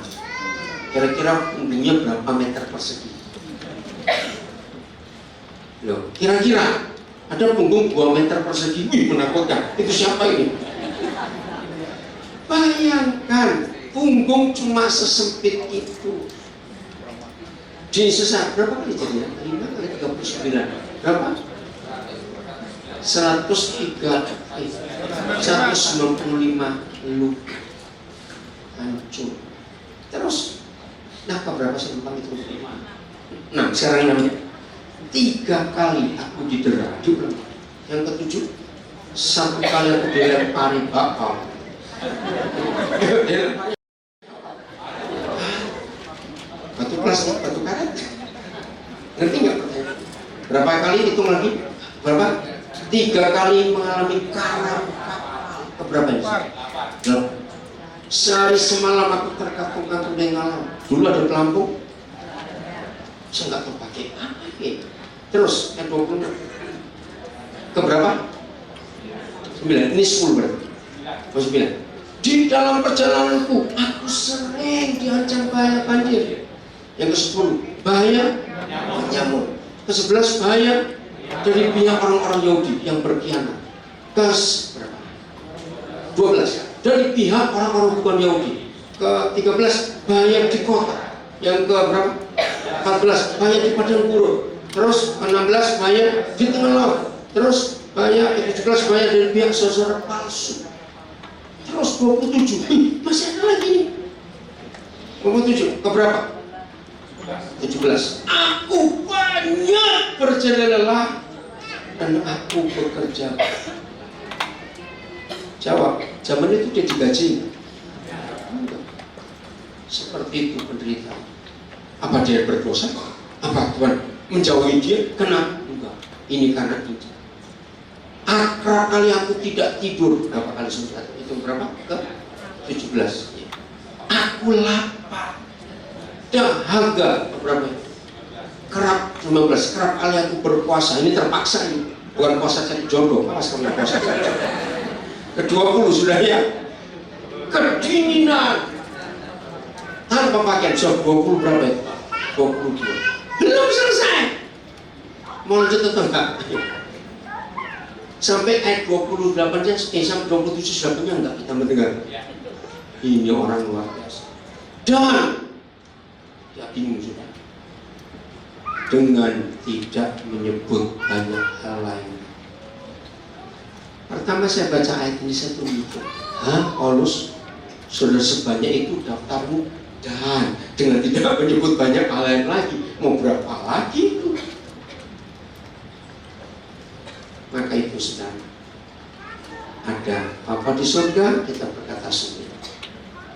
Kira-kira punggungnya berapa meter persegi? Loh, kira-kira ada punggung 2 meter persegi. Wih, menakutkan. Itu siapa ini? Bayangkan, punggung cuma sesempit itu. Disesat berapa kali jadinya? 5 kali 39. Berapa? 195 luka. Hancur. Terus, nah berapa sementara itu? Nah, sekarang namanya 3 kali aku didera. Diulang. Yang ke-7, 1 kali aku dilempari bakal. Batu plastik, batu karet. Ngerti nggak? Berapa kali hitung lagi? Berapa? 3 kali mengalami karam kapal. Keberapa ini? 8. Sehari semalam aku terkapung-kapung dengan alam. Dulu ada pelampung, saya nggak tahu pakai apa ini. Terus ayat 26. Keberapa? 9. Ini 10 berarti. 9. Di dalam perjalananku aku sering diancam bahaya banjir. Yang ke-10 bahaya nyamuk. Ke-11 bahaya dari pihak orang-orang Yahudi yang berkhianat. Ke-12 dari pihak orang-orang bukan Yahudi. Ke-13 bahaya di kota. Yang ke-berapa? 14 bahaya di padang gurun. Terus 16 bahaya di tengah laut. Terus bahaya 17 bahaya dari pihak saudara palsu. Terus 27 masih ada lagi nih. 27 keberapa? 17. Aku banyak berjalan lelah dan aku bekerja. Jawab, zaman itu dia digaji. Seperti itu penderitaan. Apa dia berdosa? Apa Tuhan menjauhi dia? Kenapa? Enggak. Ini karena itu. Akrab kali aku tidak tidur. Berapa kali sudah? Itu berapa? Ke 17. Aku lapar. Dahaga. Berapa? Kerap 15. Kerap kali aku berpuasa. Ini terpaksa ini. Bukan puasa cari jodoh. Awas kamu puasa cari jodoh. Ke-20 sudah ya. Kedinginan. Tanpa pakaian. So 20 berapa itu? 22. Belum selesai. Mau lanjut atau enggak? Sampai ayat 28 sampai 27 sudah punya enggak kita mendengar? Ini orang luar biasa. Dan ya bingung sudah. Dengan tidak menyebut banyak hal lain. Pertama saya baca ayat ini saya tuh mikir, Paulus, sudah sebanyak itu daftarmu dan dengan tidak menyebut banyak hal lain lagi, mau berapa lagi itu? Maka itu sedang ada Bapa di surga, kita berkata sulit.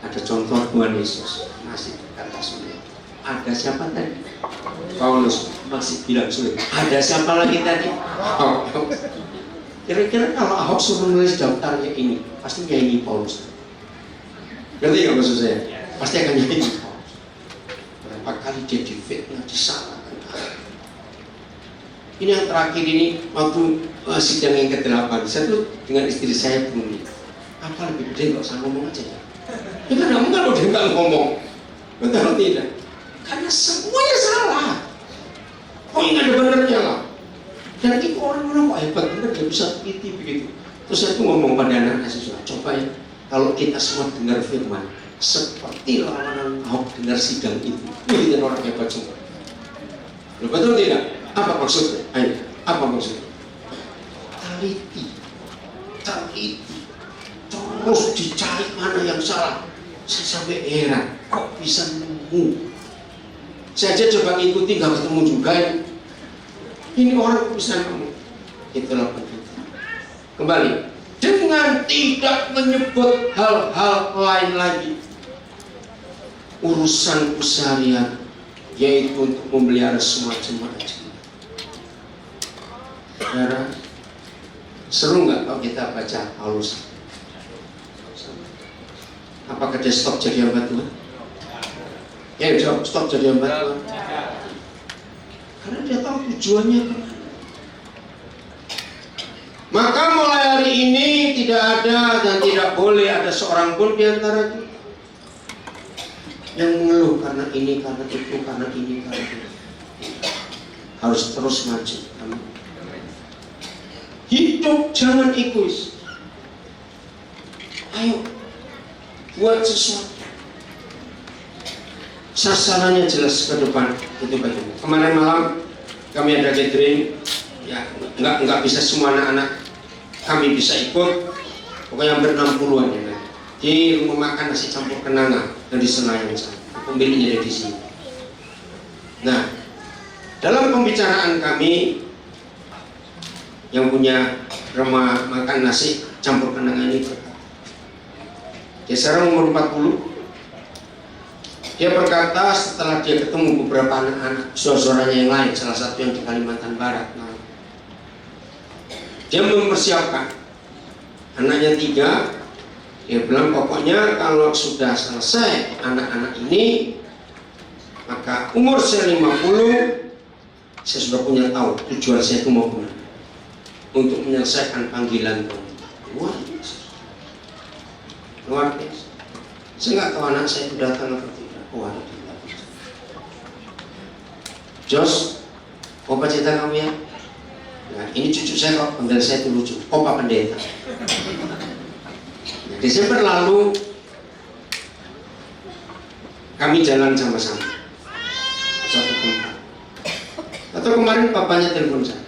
Ada contoh Tuhan Yesus masih berkata sulit. Ada siapa tadi? Paulus masih bilang sulit. Ada siapa lagi tadi? Kira-kira kalau Ahok suruh nulis daftarnya ini, pasti nyanyi Paulus. Ngerti nggak maksud saya? Pasti akan nyanyi Paulus. Berapa kali dia difitnah, disalahkan. Ini yang terakhir ini waktu sidang yang ke-8, saya tuh dengan istri saya bunyi. Apa lebih gede nggak usah ngomong aja ya? Kita nggak mungkin kalau dia nggak ngomong, betul tidak? Karena semuanya salah. Oh nggak ada benernya lah. Dan itu orang-orang kok hebat bener dia bisa teliti begitu. Terus saya tuh ngomong pada anak-anak saya, coba ya, kalau kita semua dengar firman seperti lawanan Ahok dengar sidang itu, itu orang hebat semua. Betul tidak? Apa maksudnya? Ayo, apa maksudnya? Teliti, terus dicari mana yang salah. Saya sampai heran, kok bisa nemu? Saya aja coba ngikuti, nggak ketemu juga ya. Ini orang kok bisa nemu? Itulah penting. Kembali, dengan tidak menyebut hal-hal lain lagi, urusan keseharian, yaitu untuk memelihara semua jemaat. Saudara, seru nggak kalau kita baca Paulus? Apakah dia stop jadi hamba Tuhan? Ya jawab, stop jadi hamba Tuhan. Karena dia tahu tujuannya kemana. Maka mulai hari ini tidak ada dan tidak boleh ada seorang pun di antara kita yang mengeluh karena ini, karena itu, karena ini, karena itu. Harus terus maju. Amin. Hidup jangan egois. Ayo buat sesuatu. Sasarannya jelas ke depan. Itu bagaimana. Kemarin malam kami ada gathering, ya nggak bisa semua anak-anak kami bisa ikut. Pokoknya hampir 60-an ya. Di rumah makan nasi campur kenanga dari Senayan sana. Pemiliknya ada di sini. Nah, dalam pembicaraan kami yang punya rumah makan nasi campur kenanga ini berkata, dia sekarang umur 40. Dia berkata setelah dia ketemu beberapa anak-anak saudaranya yang lain, salah satu yang di Kalimantan Barat. Nah, Dia mempersiapkan. Anaknya 3, dia bilang pokoknya kalau sudah selesai anak-anak ini, maka umur saya 50, saya sudah punya tahu tujuan saya itu mau kemana. Untuk menyelesaikan panggilan Tuhan. Luar biasa. Luar biasa. Saya nggak tahu anak saya itu datang atau tidak. Oh, ada tidak. Jos, opa cerita kamu ya? Nah, ini cucu saya kok, panggil saya itu lucu. Opa pendeta. Nah, Desember lalu kami jalan sama-sama satu tempat. Atau kemarin papanya telepon saya.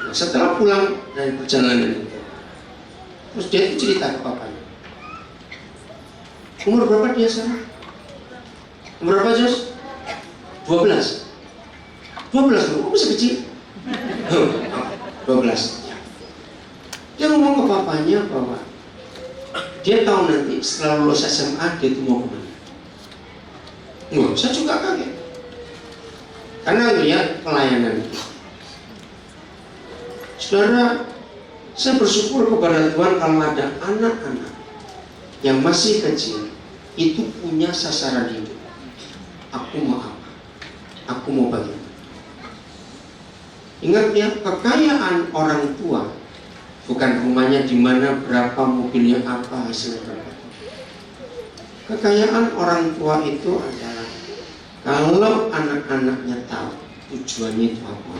Nah, setelah pulang dari perjalanan itu, terus dia itu cerita ke papanya. Umur berapa dia sekarang? Umur berapa Jos? 12. 12 loh, masih kecil. 12. Dia ngomong ke papanya bahwa dia tahu nanti setelah lulus SMA dia itu mau kemana. Wah, saya juga kaget. Karena lihat pelayanan itu. Saudara, saya bersyukur kepada Tuhan kalau ada anak-anak yang masih kecil itu punya sasaran hidup. Aku mau apa? Aku mau bagaimana? Ingat ya, kekayaan orang tua bukan rumahnya di mana, berapa mobilnya apa, hasilnya berapa. Kekayaan orang tua itu adalah kalau anak-anaknya tahu tujuannya itu apa.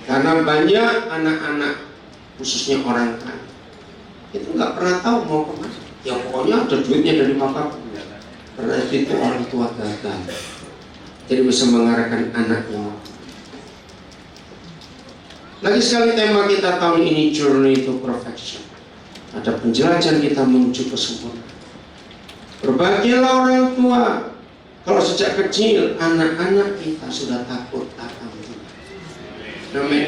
Karena banyak anak-anak khususnya orang kaya itu nggak pernah tahu mau kemana. Ya pokoknya ada duitnya dari papa. Karena itu orang tua gagal. Jadi bisa mengarahkan anaknya. Lagi sekali tema kita tahun ini Journey to Perfection. Ada penjelajahan kita menuju kesempurnaan. Berbahagialah orang tua kalau sejak kecil anak-anak kita sudah takut akan Tuhan. Amin.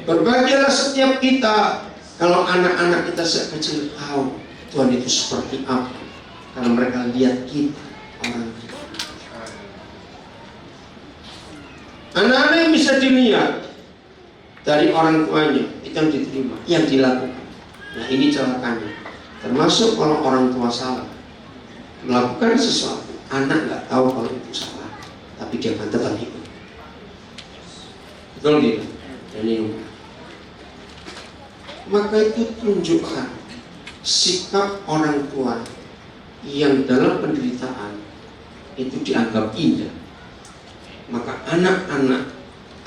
Berbahagialah setiap kita kalau anak-anak kita sejak kecil tahu Tuhan itu seperti apa. Karena mereka lihat kita orang tua. Anak-anak yang bisa dilihat dari orang tuanya itu yang diterima, yang dilakukan. Nah ini celakanya. Termasuk kalau orang tua salah melakukan sesuatu, anak nggak tahu kalau itu salah, tapi dia akan tetap ikut. Betul gitu? Dan ini maka itu tunjukkan sikap orang tua yang dalam penderitaan itu dianggap indah, maka anak-anak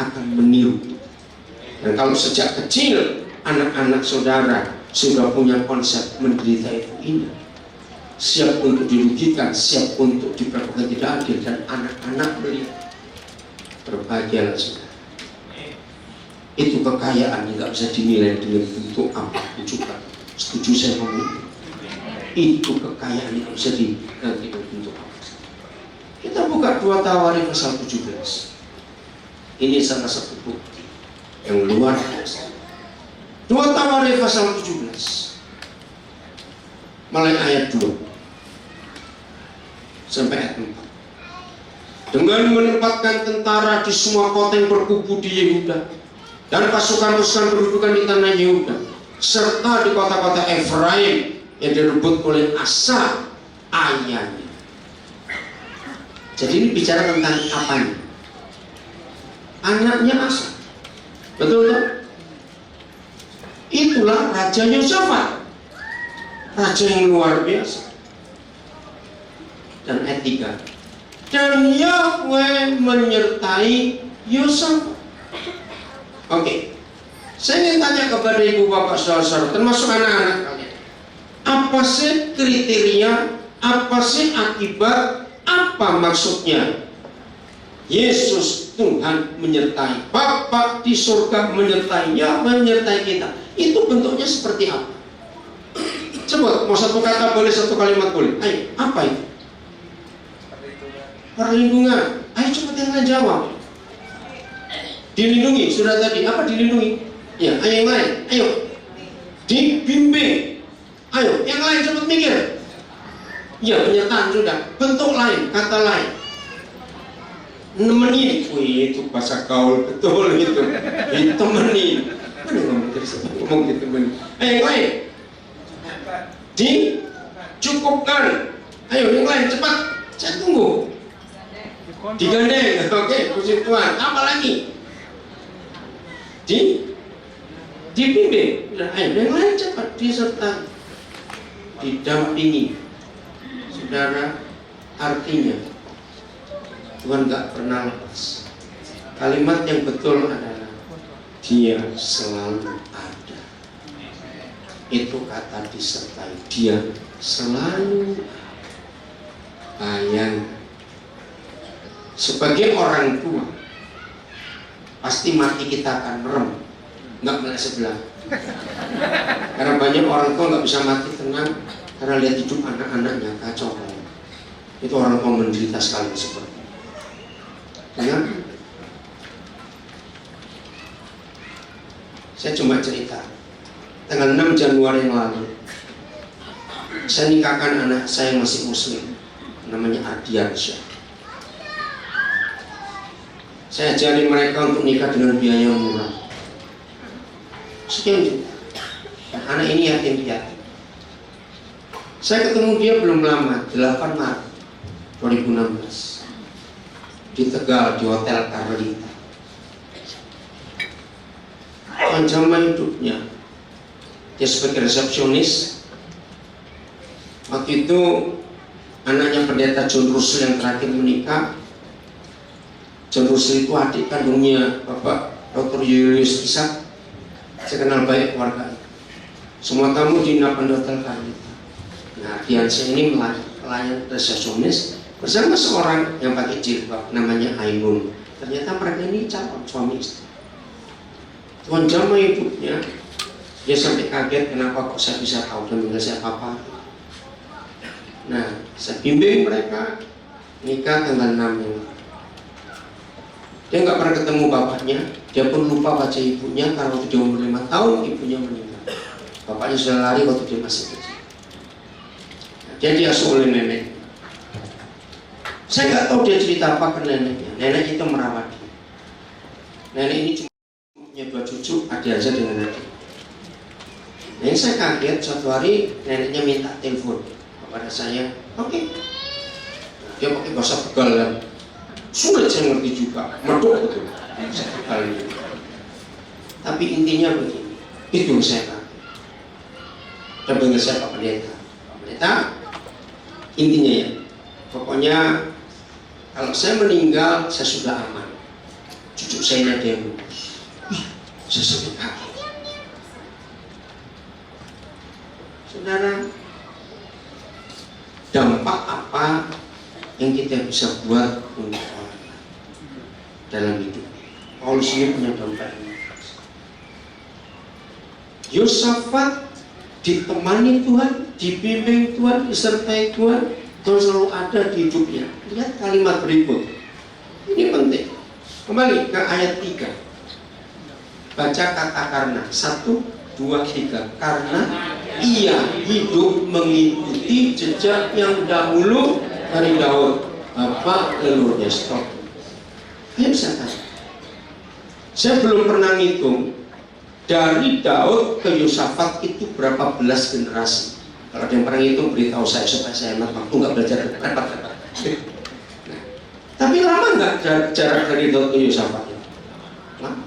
akan meniru. Dan kalau sejak kecil anak-anak saudara sudah punya konsep menderita itu indah, siap untuk dirugikan, siap untuk diperlakukan tidak adil, dan anak-anak melihat, berbahagialah saudara. Itu kekayaan yang nggak bisa dinilai dengan bentuk apa juga. Setuju saya ngomong. Itu kekayaan yang bisa dinilai dengan bentuk apa. Kita buka 2 Tawarik pasal 17. Ini salah satu bukti yang luar biasa. 2 Tawarik pasal 17 mulai ayat 2 sampai ayat 4. Dengan menempatkan tentara di semua kota yang berkubu di Yehuda dan pasukan-pasukan berdudukan di tanah Yehuda serta di kota-kota Efraim yang direbut oleh Asa ayahnya. Jadi ini bicara tentang apanya? Anaknya Asa. Betul tak? Itulah Raja Yosafat, raja yang luar biasa. Dan ayat 3, dan Yahweh menyertai Yosafat. Oke, saya ingin tanya kepada ibu bapak saudara, termasuk anak-anak kalian, apa sih kriteria, apa sih akibat, apa maksudnya Yesus Tuhan menyertai, Bapa di surga menyertai, Yahweh menyertai kita? Itu bentuknya seperti apa? Coba, mau satu kata boleh, satu kalimat boleh. Ayo, apa itu? Perlindungan. Ayo coba tinggal jawab. Dilindungi, sudah tadi. Apa dilindungi? Ya, ayo yang lain. Ayo. Dibimbing. Ayo, yang lain cepat mikir. Ya, penyertaan sudah. Bentuk lain, kata lain. Nemenin. Wih, itu bahasa gaul betul gitu. Ditemenin. terus ngomong gitu men. Yang lain dicukupkan. Ayo yang lain cepat, saya tunggu. Digandeng, oke, puji Tuhan. Apa lagi? Dibimbing. Ayo yang lain cepat disertai, didampingi. Saudara, artinya Tuhan gak pernah lepas. Kalimat yang betul adalah Dia selalu ada. Itu kata disertai. Dia selalu bayang. Sebagai orang tua pasti mati kita akan merem, nggak melihat sebelah. Karena banyak orang tua nggak bisa mati tenang karena lihat hidup anak-anaknya kacau. Itu orang tua menderita sekali seperti itu. Kenapa? Saya cuma cerita. Tanggal 6 Januari yang lalu, saya nikahkan anak saya yang masih muslim, namanya Ardiansyah. Saya ajari mereka untuk nikah dengan biaya murah. Sekian juta. Dan anak ini yatim piatu. Saya ketemu dia belum lama, 8 Maret 2016 di Tegal, di Hotel Carmelita. Ancaman hidupnya, dia sebagai resepsionis. Waktu itu anaknya pendeta John Russell yang terakhir menikah. John Russell itu adik kandungnya Bapak Dr. Julius Ishak. Saya kenal baik keluarga. Semua tamu di Hotel Carmelita. Nah, Ardiansyah ini pelayan resepsionis bersama seorang yang pakai jilbab namanya Ainun. Ternyata mereka ini calon suami istri. Tuhan jamah hidupnya, dia sampai kaget kenapa kok saya bisa tahu dan mengenai saya apa. Nah, saya bimbing mereka nikah tanggal 6 ini. Dia nggak pernah ketemu bapaknya, dia pun lupa wajah ibunya karena waktu dia umur 5 tahun ibunya meninggal. Bapaknya sudah lari waktu dia masih kecil. Dia diasuh oleh nenek. Saya nggak tahu dia cerita apa ke neneknya. Nenek itu merawat dia. Nenek ini cuma punya 2 cucu, Ardiansyah dengan adik. Nah, saya kaget suatu hari neneknya minta telepon kepada saya. Oke. Nah, dia pakai bahasa Tegal kan. Sulit saya ngerti juga, medok betul. Tapi intinya begini, itu saya kaget. Dan benar saya Pak Pendeta. Pak Pendeta, intinya ya, pokoknya kalau saya meninggal, saya sudah aman. Cucu saya ada yang lulus. Saya sampai kaget. Saudara, dampak apa yang kita bisa buat untuk orang dalam hidup? Paulus ini punya dampak ini. Yosafat ditemani Tuhan, dibimbing Tuhan, disertai Tuhan, Tuhan selalu ada di hidupnya. Lihat kalimat berikut. Ini penting. Kembali ke ayat 3. Baca kata karena. 1, 2, 3. Karena ia hidup mengikuti jejak yang dahulu dari Daud, bapak leluhurnya. Stop. Ayo saya belum pernah ngitung dari Daud ke Yosafat itu berapa belas generasi. Kalau ada yang pernah ngitung beritahu saya supaya saya hemat waktu, nggak belajar repot-repot. Nah, tapi lama nggak jarak dari Daud ke Yosafat? Nah,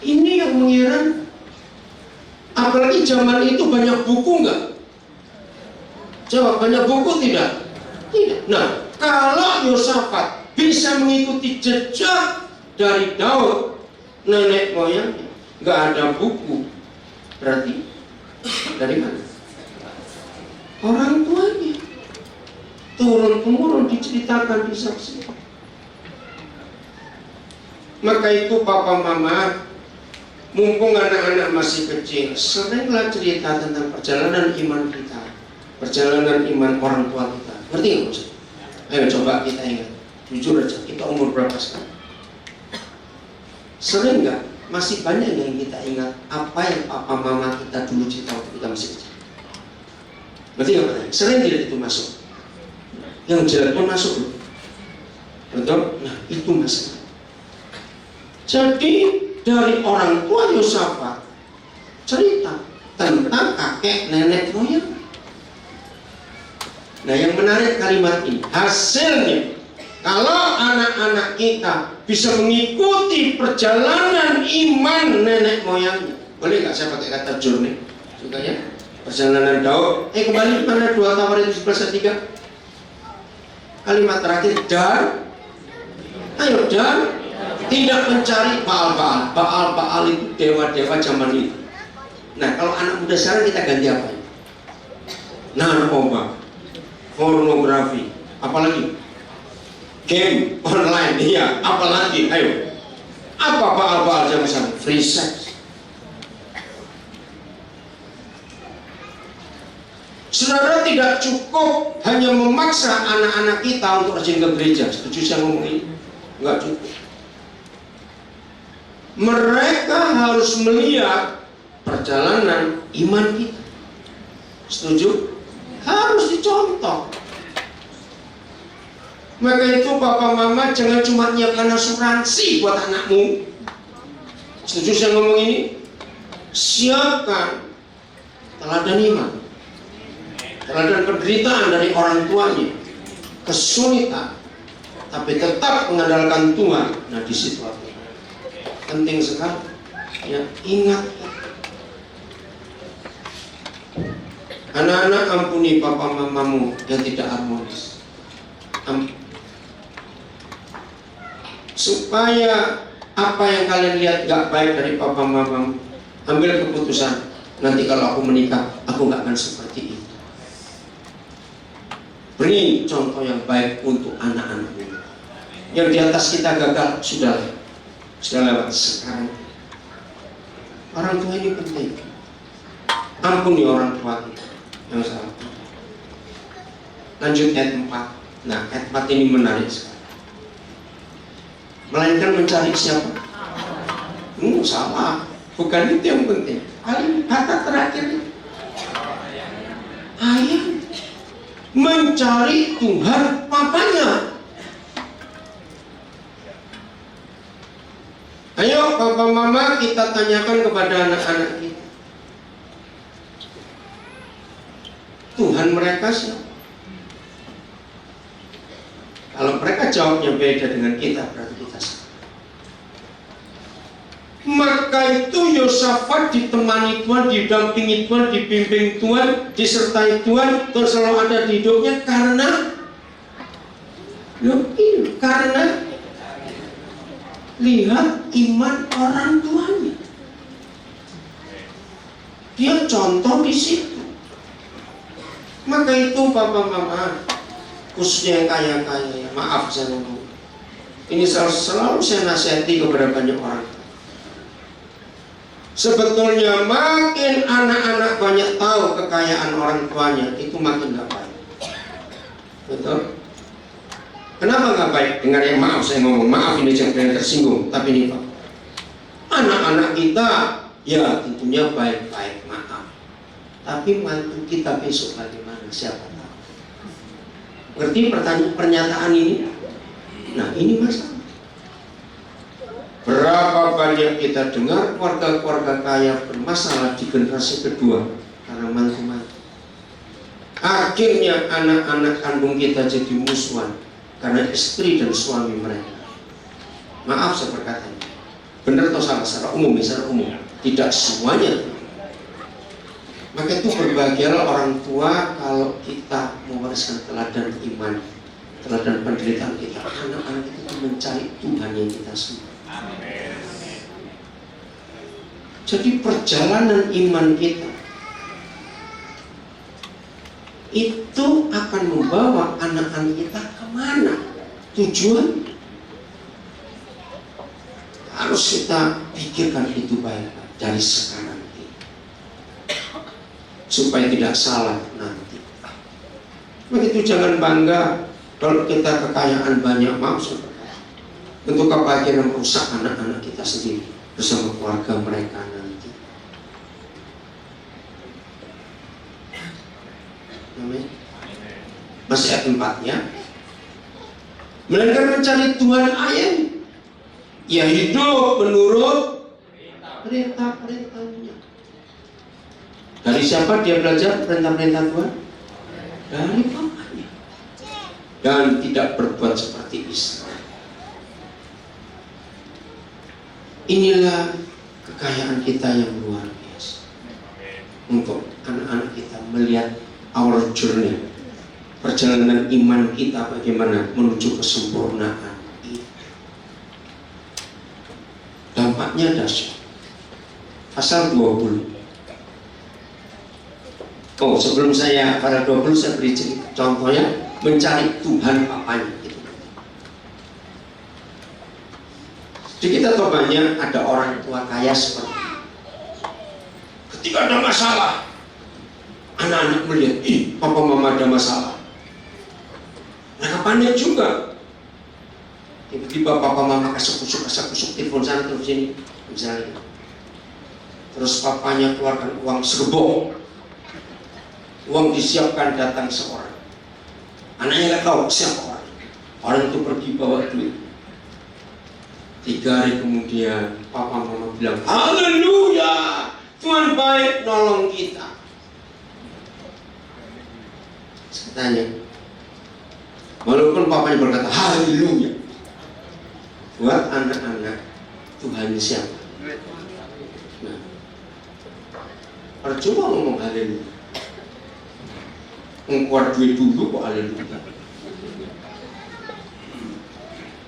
ini yang mengira. Apalagi zaman itu banyak buku nggak? Jawab, banyak buku tidak? Tidak. Nah, kalau Yosafat bisa mengikuti jejak dari Daud, nenek moyangnya, nggak ada buku, berarti dari mana? Orang tuanya, turun temurun diceritakan, disaksikan. Maka itu papa mama, mumpung anak-anak masih kecil, seringlah cerita tentang perjalanan iman kita, perjalanan iman orang tua kita. Ngerti nggak maksud? Ayo coba kita ingat. Jujur aja, kita umur berapa sekarang? Sering nggak? Masih banyak yang kita ingat apa yang papa mama kita dulu cerita waktu kita masih kecil. Berarti nggak? Sering tidak itu masuk. Yang jelek pun masuk loh. Betul? Nah itu masalah. Jadi dari orang tua Yosafat cerita tentang kakek nenek moyang. Nah, yang menarik kalimat ini, hasilnya kalau anak-anak kita bisa mengikuti perjalanan iman nenek moyangnya. Boleh nggak saya pakai kata journey? Suka ya? Perjalanan Daud. Kembali mana 2 Tawarik 11:3? Kalimat terakhir, dan ayo, dan tidak mencari Baal-Baal. Baal-Baal itu dewa-dewa zaman itu. Nah, kalau anak muda sekarang kita ganti apa? Narkoba, pornografi, apalagi game online, iya, apalagi, ayo, apa Baal-Baal zaman sekarang? Free sex. Saudara, tidak cukup hanya memaksa anak-anak kita untuk rajin ke gereja. Setuju saya ngomong ini? Enggak cukup. Mereka harus melihat perjalanan iman kita. Setuju? Harus dicontoh. Maka itu papa mama jangan cuma nyiapkan asuransi buat anakmu. Setuju saya ngomong ini? Siapkan teladan iman, teladan penderitaan dari orang tuanya, kesulitan, tapi tetap mengandalkan Tuhan. Nah, di situ apa? Penting sekali. Ya, ingat. Anak-anak, ampuni papa mamamu yang tidak harmonis. Supaya apa yang kalian lihat gak baik dari papa mamamu, ambil keputusan. Nanti kalau aku menikah, aku gak akan seperti itu. Beri contoh yang baik untuk anak-anakmu. Yang di atas kita gagal, sudah lewat. Sekarang orang tua ini penting. Ampuni orang tua kita yang salah. Lanjut ayat 4. Nah, ayat 4 ini menarik sekali. Melainkan mencari siapa? Salah. Bukan itu yang penting. Kata terakhir ini, ayah mencari Tuhan papanya. Ayo papa mama, kita tanyakan kepada anak-anak kita, Tuhan mereka siapa? Kalau mereka jawabnya beda dengan kita, berarti kita salah. Maka itu Yosafat ditemani Tuhan, didampingi Tuhan, dibimbing Tuhan, disertai Tuhan, terus selalu ada di hidupnya karena lihat iman orang tuanya. Dia contoh di situ. Maka itu papa mama, khususnya yang kaya-kaya, maaf saya ngomong, ini selalu saya nasihati kepada banyak orang. Sebetulnya makin anak-anak banyak tahu kekayaan orang tuanya, itu makin gak baik. Betul? Kenapa gak baik? Dengar ya, maaf saya ngomong, maaf ini jangan tersinggung, tapi ini Pak, anak-anak kita ya tentunya baik-baik, maaf. Tapi mantu kita besok bagaimana? Siapa tahu? Ngerti pernyataan ini? Nah, ini masalah. Berapa banyak kita dengar keluarga-keluarga kaya bermasalah di generasi kedua karena mantu-mantu. Akhirnya anak-anak kandung kita jadi musuhan karena istri dan suami mereka. Maaf saya berkata ini, benar atau salah secara umum? Tidak semuanya. Maka itu berbahagialah orang tua kalau kita mewariskan teladan iman, teladan penderitaan kita. Anak-anak itu mencari Tuhan yang kita semua. Jadi perjalanan iman kita itu akan membawa anak-anak kita kemana? Tujuan harus kita pikirkan itu baik-baik dari sekarang ini, supaya tidak salah nanti. Begitu, jangan bangga kalau kita kekayaan banyak, maksud untuk kebahagiaan merusak anak-anak kita sendiri bersama keluarga mereka nanti. Amin. Masih ayat 4 ya. Melainkan mencari Tuhan ayat, ya hidup menurut perintah-perintahnya. Dari siapa dia belajar perintah-perintah Tuhan? Dari papanya. Dan tidak berbuat seperti Israel. Inilah kekayaan kita yang luar biasa. Untuk anak-anak kita melihat our journey, perjalanan iman kita bagaimana menuju kesempurnaan itu. Dampaknya dahsyat. Pasal 20. Oh, sebelum saya pada 20 saya beri contohnya mencari Tuhan papanya. Sedikit atau banyak ada orang tua kaya seperti itu. Ketika ada masalah, anak-anak melihat, ih, papa mama ada masalah. Mereka panik juga. Tiba-tiba papa mama kasih-kusuk telepon sana telepon sini, misalnya. Terus papanya keluarkan uang serbong. Uang disiapkan datang seorang. Anaknya nggak tahu siapa orang. Orang itu pergi bawa duit. 3 hari kemudian papa mama bilang, haleluya, Tuhan baik nolong kita. Saya tanya, walaupun papanya berkata haleluya, buat anak-anak Tuhan siapa? Nah, percuma ngomong haleluya. Ngekuat duit dulu kok haleluya.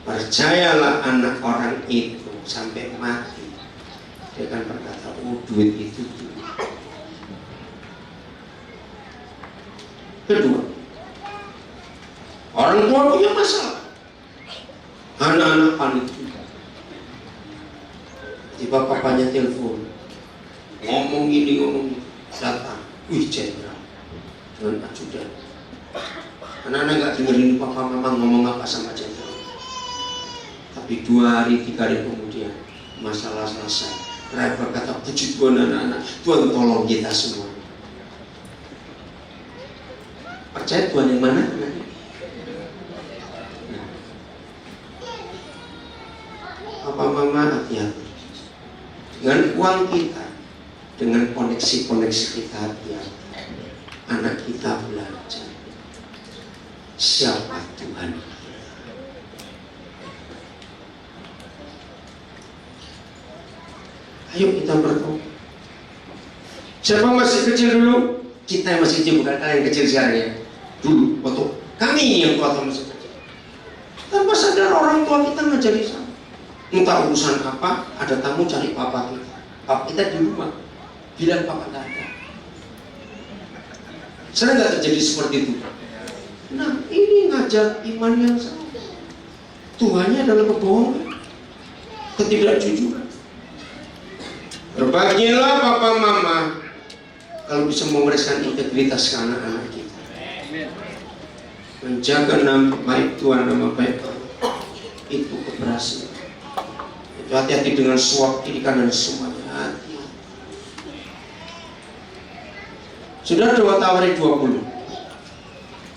Percayalah anak orang itu sampai mati, dia akan berkata, oh duit itu duit. Kedua, orang tua punya masalah, anak-anak panik juga. Tiba papanya telepon, ngomong ini ngomong datang, wih jenderal dengan ajudan. Anak-anak nggak dengerin papa mama ngomong apa sama jenderal. Tapi 2 hari 3 hari kemudian masalah selesai. Mereka berkata, puji Tuhan anak-anak, Tuhan tolong kita semua. Percaya Tuhan yang mana? Papa mama hati-hati dengan uang kita, dengan koneksi-koneksi kita hati-hati. Anak kita belajar siapa Tuhan. Ayo kita bertobat. Siapa masih kecil dulu? Kita yang masih kecil, bukan kalian yang kecil sekarang ya. Dulu, waktu kami yang tua masih kecil. Tanpa sadar orang tua kita ngajari sama. Entah urusan apa, ada tamu cari papa kita. Papa kita di rumah, bilang papa gak ada. Sering gak terjadi seperti itu? Nah, ini ngajar iman yang salah. Tuhannya adalah kebohongan, ketidakjujuran. Berbahagialah papa mama kalau bisa mewariskan integritas ke anak-anak kita. Menjaga nama baik Tuhan, nama baik Allah, itu keberhasilan. Itu hati-hati dengan suap didikan dan semuanya. Hati. Sudah 2 Tawari 20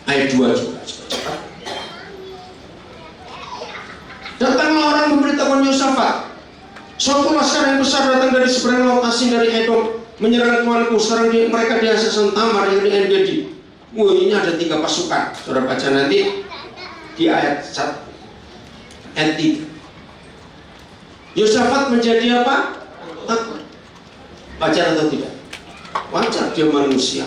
ayat 2 juga. Cepat. Datanglah orang memberitahukan Yosafat, suatu laskar yang besar datang dari seberang laut Asin dari Edom menyerang tuanku. Sekarang mereka di Hasason Tamar yang di En-Gedi. Wah, ini ada 3 pasukan. Saudara baca nanti di ayat 1 ayat 3. Yosafat menjadi apa? Takut. Wajar atau tidak? Wajar, dia manusia.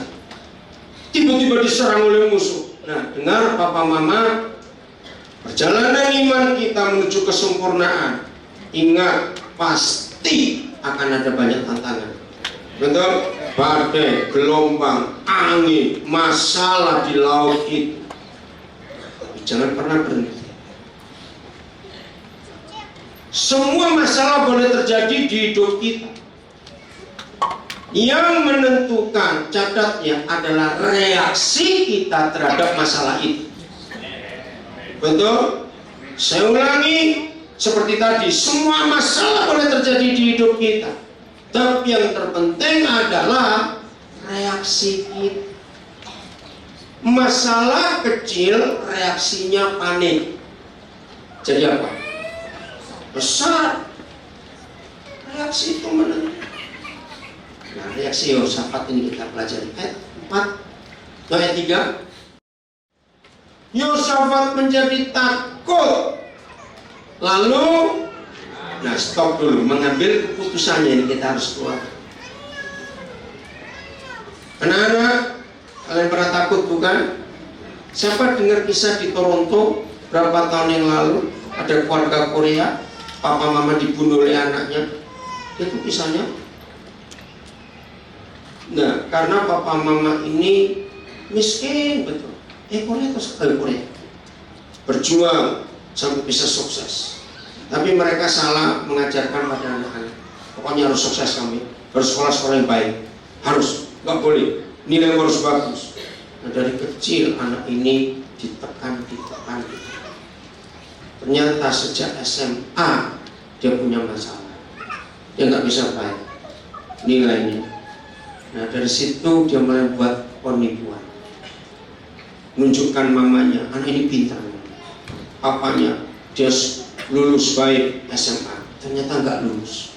Tiba-tiba diserang oleh musuh. Nah, dengar papa mama, perjalanan iman kita menuju kesempurnaan. Ingat, pasti akan ada banyak tantangan. Betul? Badai, gelombang, angin, masalah di laut itu. Jangan pernah berhenti. Semua masalah boleh terjadi di hidup kita. Yang menentukan, catatnya, adalah reaksi kita terhadap masalah itu. Betul? Saya ulangi, seperti tadi, semua masalah boleh terjadi di hidup kita. Tapi yang terpenting adalah reaksi kita. Masalah kecil, reaksinya panik. Jadi apa? Besar. Reaksi itu menentukan. Nah, reaksi Yosafat ini kita pelajari. Ayat 4, ayat 3. Yosafat menjadi takut. Lalu, nah stop dulu, mengambil keputusannya ini kita harus keluar. Anak-anak, kalian pernah takut bukan? Siapa dengar kisah di Toronto berapa tahun yang lalu? Ada keluarga Korea, papa mama dibunuh oleh anaknya. Itu kisahnya. Nah, karena papa mama ini miskin betul. Korea terus Korea berjuang sampai bisa sukses. Tapi mereka salah mengajarkan pada anak-anak. Pokoknya harus sukses kami, harus sekolah-sekolah yang baik, harus, nggak boleh, nilai harus bagus. Nah, dari kecil anak ini ditekan. Ternyata sejak SMA dia punya masalah, dia nggak bisa baik nilainya. Nah, dari situ dia mulai buat penipuan, menunjukkan mamanya, anak ini pintar, papanya dia lulus baik SMA, ternyata nggak lulus.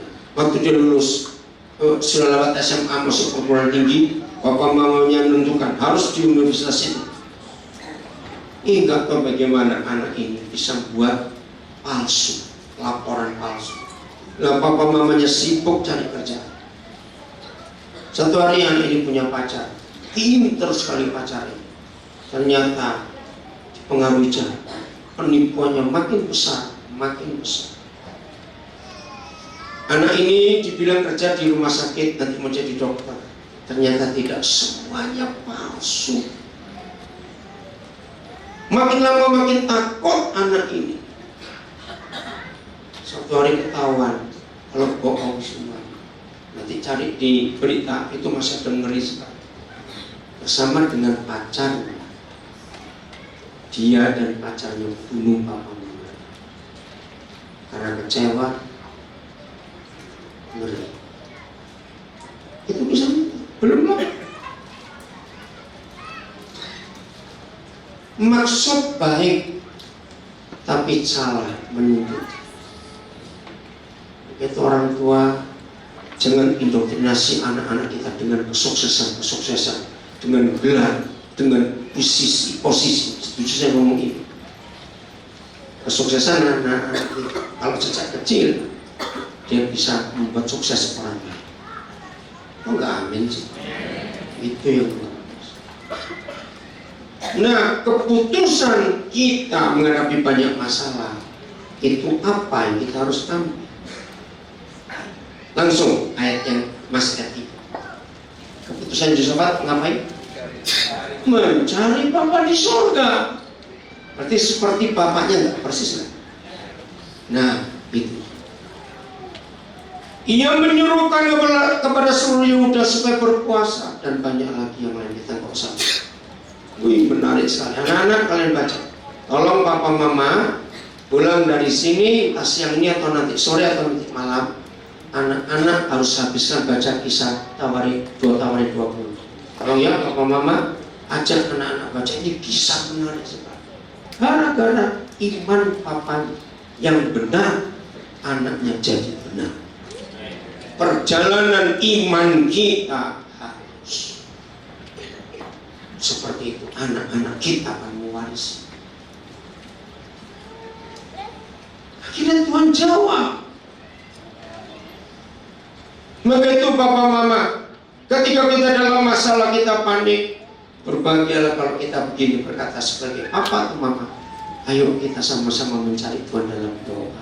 Nah, waktu dia lulus sudah lewat SMA masuk perguruan tinggi, papa mamanya menentukan harus di universitas itu. Nggak tahu bagaimana anak ini bisa buat palsu, laporan palsu. Lah papa mamanya sibuk cari kerja. Satu hari anak ini punya pacar, ingin terus sekali pacarnya. Ternyata dipengaruhi jahat, penipuannya makin besar. Anak ini dibilang kerja di rumah sakit, nanti mau jadi dokter. Ternyata tidak, semuanya palsu. Makin lama makin takut anak ini. Suatu hari ketahuan kalau bohong semua. Nanti cari di berita, itu masih ada ngeri sekali. Bersama dengan pacarnya, dia dan pacarnya bunuh papa mama karena kecewa. Ngeri. Itu bisa belum lama. Maksud baik tapi salah menuntut. Itu orang tua, jangan indoktrinasi anak-anak kita dengan kesuksesan, dengan gelar, dengan posisi. Setuju saya ngomong ini. Kesuksesan anak-anak kita, kalau sejak kecil dia bisa membuat sukses orang lain. Oh enggak, amin sih. Itu yang bagus. Nah, keputusan kita menghadapi banyak masalah itu apa yang kita harus ambil? Langsung ayat yang Mas ketiga. Keputusan Yosafat ngapain? Mencari Bapa di surga. Berarti seperti bapaknya enggak? Persis enggak? Nah, itu. Ia menyuruhkan kepada seluruh Yehuda supaya berpuasa, dan banyak lagi yang lain, kita nggak usah. Wih, menarik sekali. Anak-anak kalian baca. Tolong papa mama pulang dari sini siang ini atau nanti sore atau nanti malam, anak-anak harus habiskan baca kisah Tawarik 20. Tolong ya papa mama, ajak anak-anak baca, ini kisah menarik sekali. Gara-gara iman papanya yang benar, anaknya jadi benar. Perjalanan iman kita harus seperti itu. Anak-anak kita akan mewarisi. Akhirnya Tuhan jawab. Maka itu Bapak Mama, ketika kita dalam masalah kita panik, berbahagialah kalau kita begini berkata sebagai apa tuh Mama? Ayo kita sama-sama mencari Tuhan dalam doa.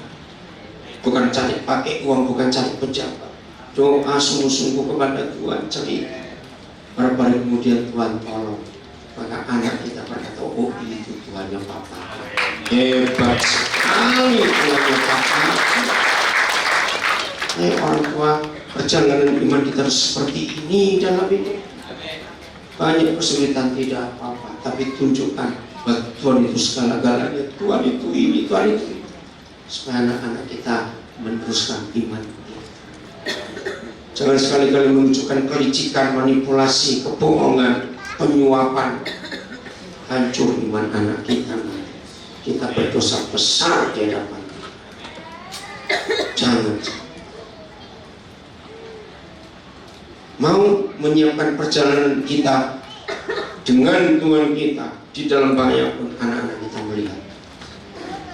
Bukan cari pakai uang, bukan cari pejabat. Doa sungguh-sungguh kepada Tuhan, cerita. Beberapa hari kemudian Tuhan tolong. Maka anak kita berkata, oh itu Tuhannya Papa. Hebat sekali Tuhannya Papa. Orang tua, perjalanan iman kita harus seperti ini dalam hidup. Banyak kesulitan tidak apa-apa, tapi tunjukkan bahwa Tuhan itu segala-galanya. Tuhan itu ini, Tuhan itu. Supaya anak-anak kita meneruskan iman. Jangan sekali-kali menunjukkan kelicikan, manipulasi, kebohongan, penyuapan. Hancur iman anak kita. Kita berdosa besar di hadapan. Jangan. menyiapkan perjalanan kita dengan Tuhan kita di dalam bahaya pun anak-anak kita melihat.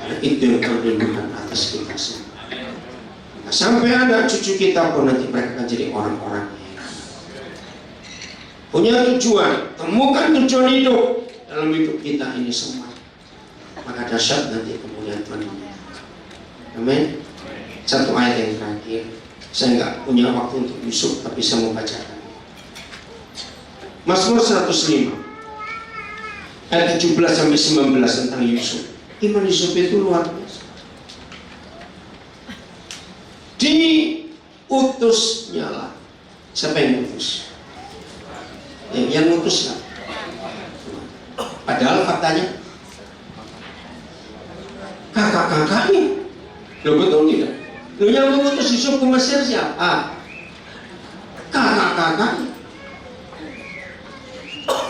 Karena itu yang perlindungan atas kita semua. Nah, sampai anak cucu kita pun nanti mereka akan jadi orang-orang punya tujuan, temukan tujuan hidup dalam hidup kita ini semua. Maka dahsyat nanti kemuliaan Tuhan. Amin. Satu ayat yang terakhir, saya nggak punya waktu untuk Yusuf, tapi saya mau bacakan. Mazmur 105 ayat 17 sampai 19 tentang Yusuf. Iman Yusuf itu luar biasa. Diutusnya lah. Siapa yang utus? Yang utus lah. Padahal faktanya kakak-kakaknya. Loh, betul tidak? Loh, yang mengutus Yusuf ke Mesir siapa? Kakak-kakaknya.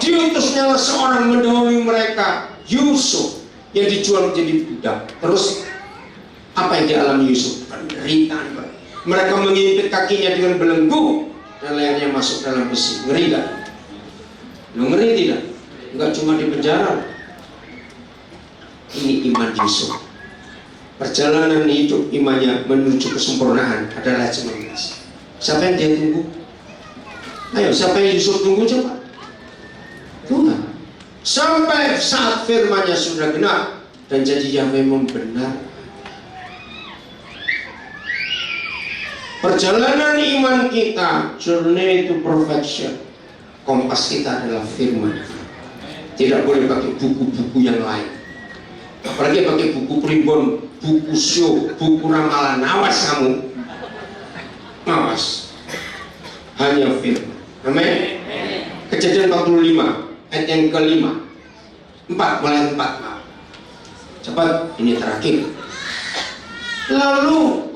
Diutusnya lah seorang mendahului mereka, Yusuf, yang dijual menjadi budak. Terus apa yang dialami Yusuf? Penderitaan. Mereka mengimpit kakinya dengan belenggu dan lehernya masuk dalam besi. Ngeri gak? Lo ngeri tidak? Enggak cuma di penjara. Ini iman Yusuf. Perjalanan hidup imannya menuju kesempurnaan adalah 19. Siapa yang dia tunggu? Ayo, siapa yang Yusuf tunggu coba? Tuhan. Sampai saat firman-Nya sudah genap dan jadi Yahweh membenar. Perjalanan iman kita, journey to perfection. Kompas kita adalah firman. Tidak boleh pakai buku-buku yang lain. Apalagi pakai buku primbon, buku show, buku ramalan. Awas kamu. Awas. Hanya firman. Amin. Kejadian 45 ayat yang kelima. 4 mulai 4. Maaf. Cepat, ini terakhir. Lalu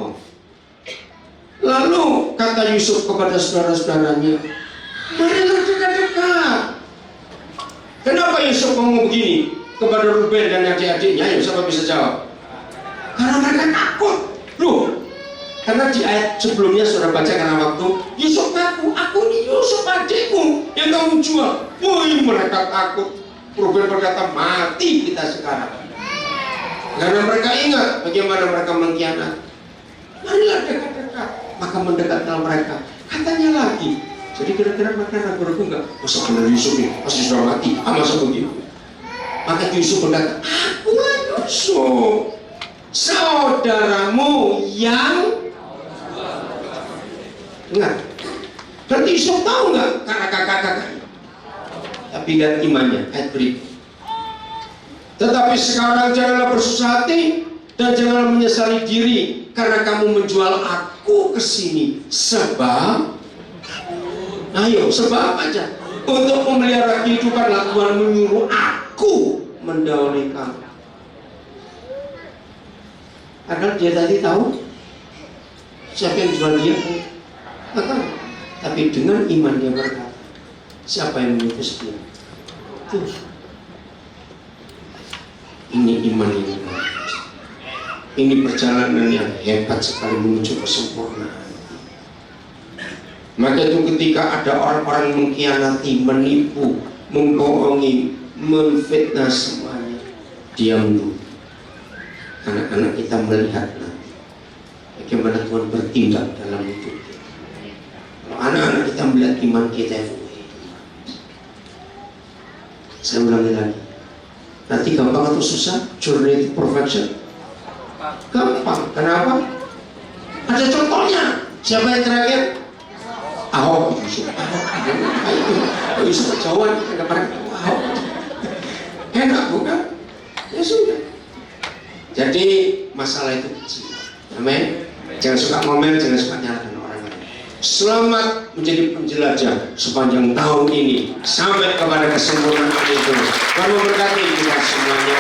kata Yusuf kepada saudara-saudaranya, marilah dekat-dekat. Kenapa Yusuf ngomong begini kepada Ruben dan adik-adiknya? Ayo, siapa bisa jawab? Karena mereka takut. Loh, karena di ayat sebelumnya sudah baca karena waktu Yusuf ngaku, aku ini Yusuf adikmu yang kamu jual. Woi, mereka takut. Ruben berkata, mati kita sekarang. Karena mereka ingat bagaimana mereka mengkhianati. Marilah dekat-dekat. Maka mendekatlah mereka. Katanya lagi. Jadi kira-kira mereka ragu-ragu enggak? Masa benar Yusuf ini pasti sudah mati? Masa begitu? Maka Yusuf berkata, akulah Yusuf, saudaramu yang enggak. Berarti Yusuf tahu enggak karena kakak-kakaknya? Tapi lihat imannya, ayat berikut. Tetapi sekarang janganlah bersusah hati dan janganlah menyesali diri karena kamu menjual aku ke sini. Sebab, ayo, sebab aja. Untuk memelihara kehidupanlah Tuhan menyuruh aku mendahului kamu. Padahal dia tadi tahu siapa yang jual dia. Tahu. Tapi dengan iman dia berkata, siapa yang mengutus dia? Tuh. Ini iman yang bagus. Ini perjalanan yang hebat sekali menuju kesempurnaan. Maka itu ketika ada orang-orang mengkhianati, menipu, membohongi, menfitnah semuanya, diam dulu. Anak-anak kita melihat nanti bagaimana Tuhan bertindak dalam hidup kita. Kalau anak-anak kita melihat iman kita, saya ulangi lagi. Nanti gampang atau susah? Journey to perfection? Gampang. Kenapa? Ada contohnya. Siapa yang terakhir? Ahok. Yusuf. Yusuf kejauhan. Ahok. Enak bukan? Ya sudah. Jadi masalah itu kecil. Amin. Jangan suka ngomel, jangan suka nyalakan orang lain. Selamat menjadi penjelajah sepanjang tahun ini sampai kepada kesempurnaan itu. Tuhan memberkati kita semuanya.